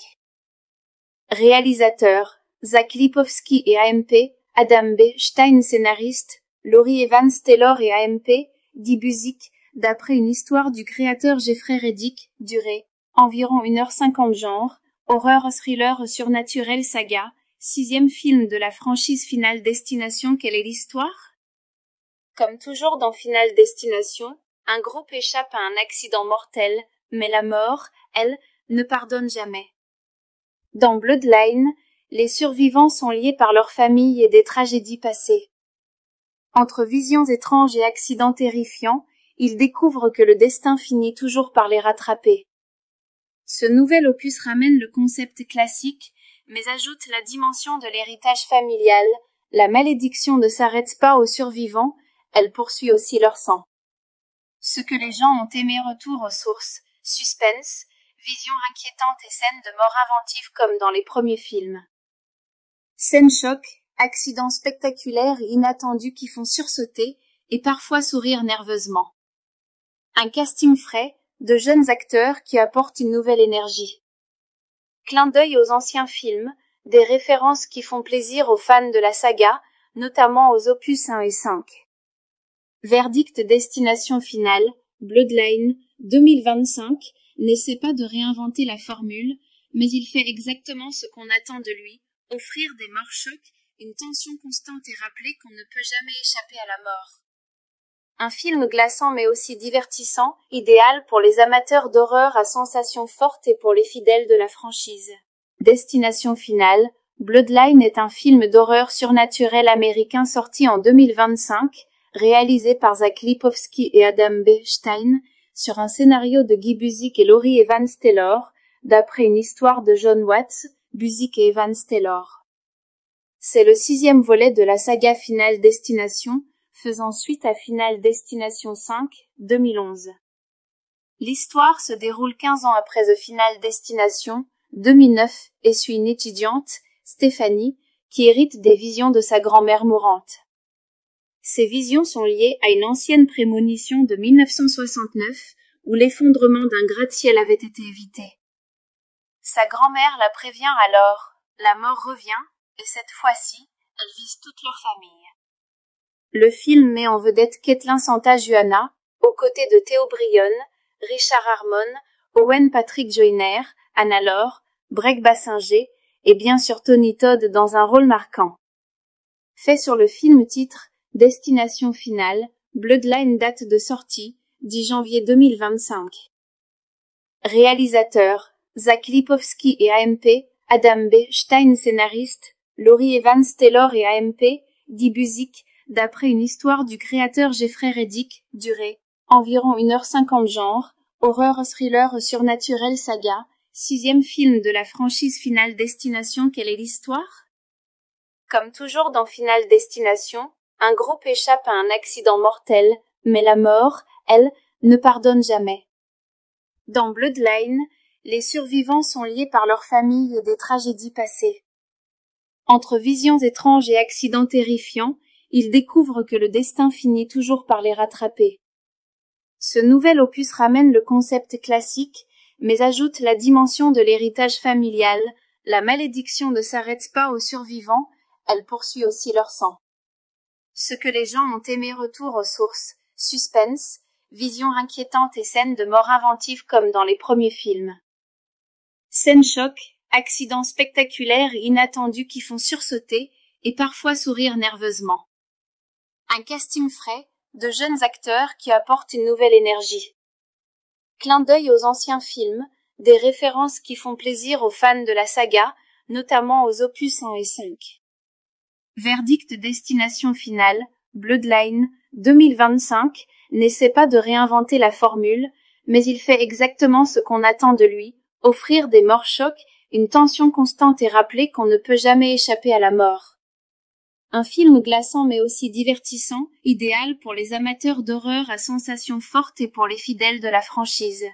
Réalisateurs, Zach Lipovski et AMP, Adam B. Stein scénariste, Laurie Evans Taylor et AMP, dit Buzik, d'après une histoire du créateur Jeffrey Reddick, durée environ 1h50 genre, horreur thriller surnaturel saga, 6e film de la franchise Final Destination. Quelle est l'histoire? Comme toujours dans Final Destination, un groupe échappe à un accident mortel, mais la mort, elle, ne pardonne jamais. Dans Bloodline, les survivants sont liés par leur famille et des tragédies passées. Entre visions étranges et accidents terrifiants, ils découvrent que le destin finit toujours par les rattraper. Ce nouvel opus ramène le concept classique, mais ajoute la dimension de l'héritage familial. La malédiction ne s'arrête pas aux survivants, elle poursuit aussi leur sang. Ce que les gens ont aimé retour aux sources, suspense, vision inquiétante et scènes de mort inventive comme dans les premiers films. Scène choc, accidents spectaculaires et inattendus qui font sursauter et parfois sourire nerveusement. Un casting frais, de jeunes acteurs qui apportent une nouvelle énergie. Clin d'œil aux anciens films, des références qui font plaisir aux fans de la saga, notamment aux opus 1 et 5. Verdict Destination Finale, Bloodline, 2025, n'essaie pas de réinventer la formule, mais il fait exactement ce qu'on attend de lui, offrir des morts chocs, une tension constante et rappeler qu'on ne peut jamais échapper à la mort. Un film glaçant mais aussi divertissant, idéal pour les amateurs d'horreur à sensations fortes et pour les fidèles de la franchise. Destination Finale, Bloodline est un film d'horreur surnaturel américain sorti en 2025, réalisé par Zach Lipovski et Adam B. Stein, sur un scénario de Guy Buzik et Laurie Evans Taylor, d'après une histoire de John Watts, Buzik et Evans Taylor. C'est le 6e volet de la saga Final Destination, faisant suite à Final Destination 5, 2011. L'histoire se déroule 15 ans après The Final Destination, 2009, et suit une étudiante, Stéphanie, qui hérite des visions de sa grand-mère mourante. Ces visions sont liées à une ancienne prémonition de 1969, où l'effondrement d'un gratte-ciel avait été évité. Sa grand-mère la prévient alors, la mort revient, et cette fois-ci, elle vise toute leur famille. Le film met en vedette Caitlin Santa-Juana, aux côtés de Theo Brionne, Richard Harmon, Owen Patrick Joyner, Anna Laure, Breck Bassinger, et bien sûr Tony Todd dans un rôle marquant. Fait sur le film titre Destination Finale, Bloodline date de sortie, 10 janvier 2025. Réalisateurs, Zach Lipovski et AMP, Adam B. Stein scénariste, Laurie Evans Taylor et AMP, dit Buzik, d'après une histoire du créateur Jeffrey Reddick, durée, environ 1h50 genre, horreur thriller surnaturel saga, 6e film de la franchise Final Destination. Quelle est l'histoire? Comme toujours dans Final Destination, un groupe échappe à un accident mortel, mais la mort, elle, ne pardonne jamais. Dans Bloodline, les survivants sont liés par leur famille et des tragédies passées. Entre visions étranges et accidents terrifiants, ils découvrent que le destin finit toujours par les rattraper. Ce nouvel opus ramène le concept classique, mais ajoute la dimension de l'héritage familial. La malédiction ne s'arrête pas aux survivants, elle poursuit aussi leur sang. Ce que les gens ont aimé, retour aux sources, suspense, visions inquiétantes et scènes de mort inventives comme dans les premiers films. Scènes choc, accidents spectaculaires et inattendus qui font sursauter et parfois sourire nerveusement. Un casting frais, de jeunes acteurs qui apportent une nouvelle énergie. Clin d'œil aux anciens films, des références qui font plaisir aux fans de la saga, notamment aux opus 1 et 5. Verdict Destination Finale, Bloodline, 2025, n'essaie pas de réinventer la formule, mais il fait exactement ce qu'on attend de lui, offrir des morts chocs, une tension constante et rappeler qu'on ne peut jamais échapper à la mort. Un film glaçant mais aussi divertissant, idéal pour les amateurs d'horreur à sensations fortes et pour les fidèles de la franchise.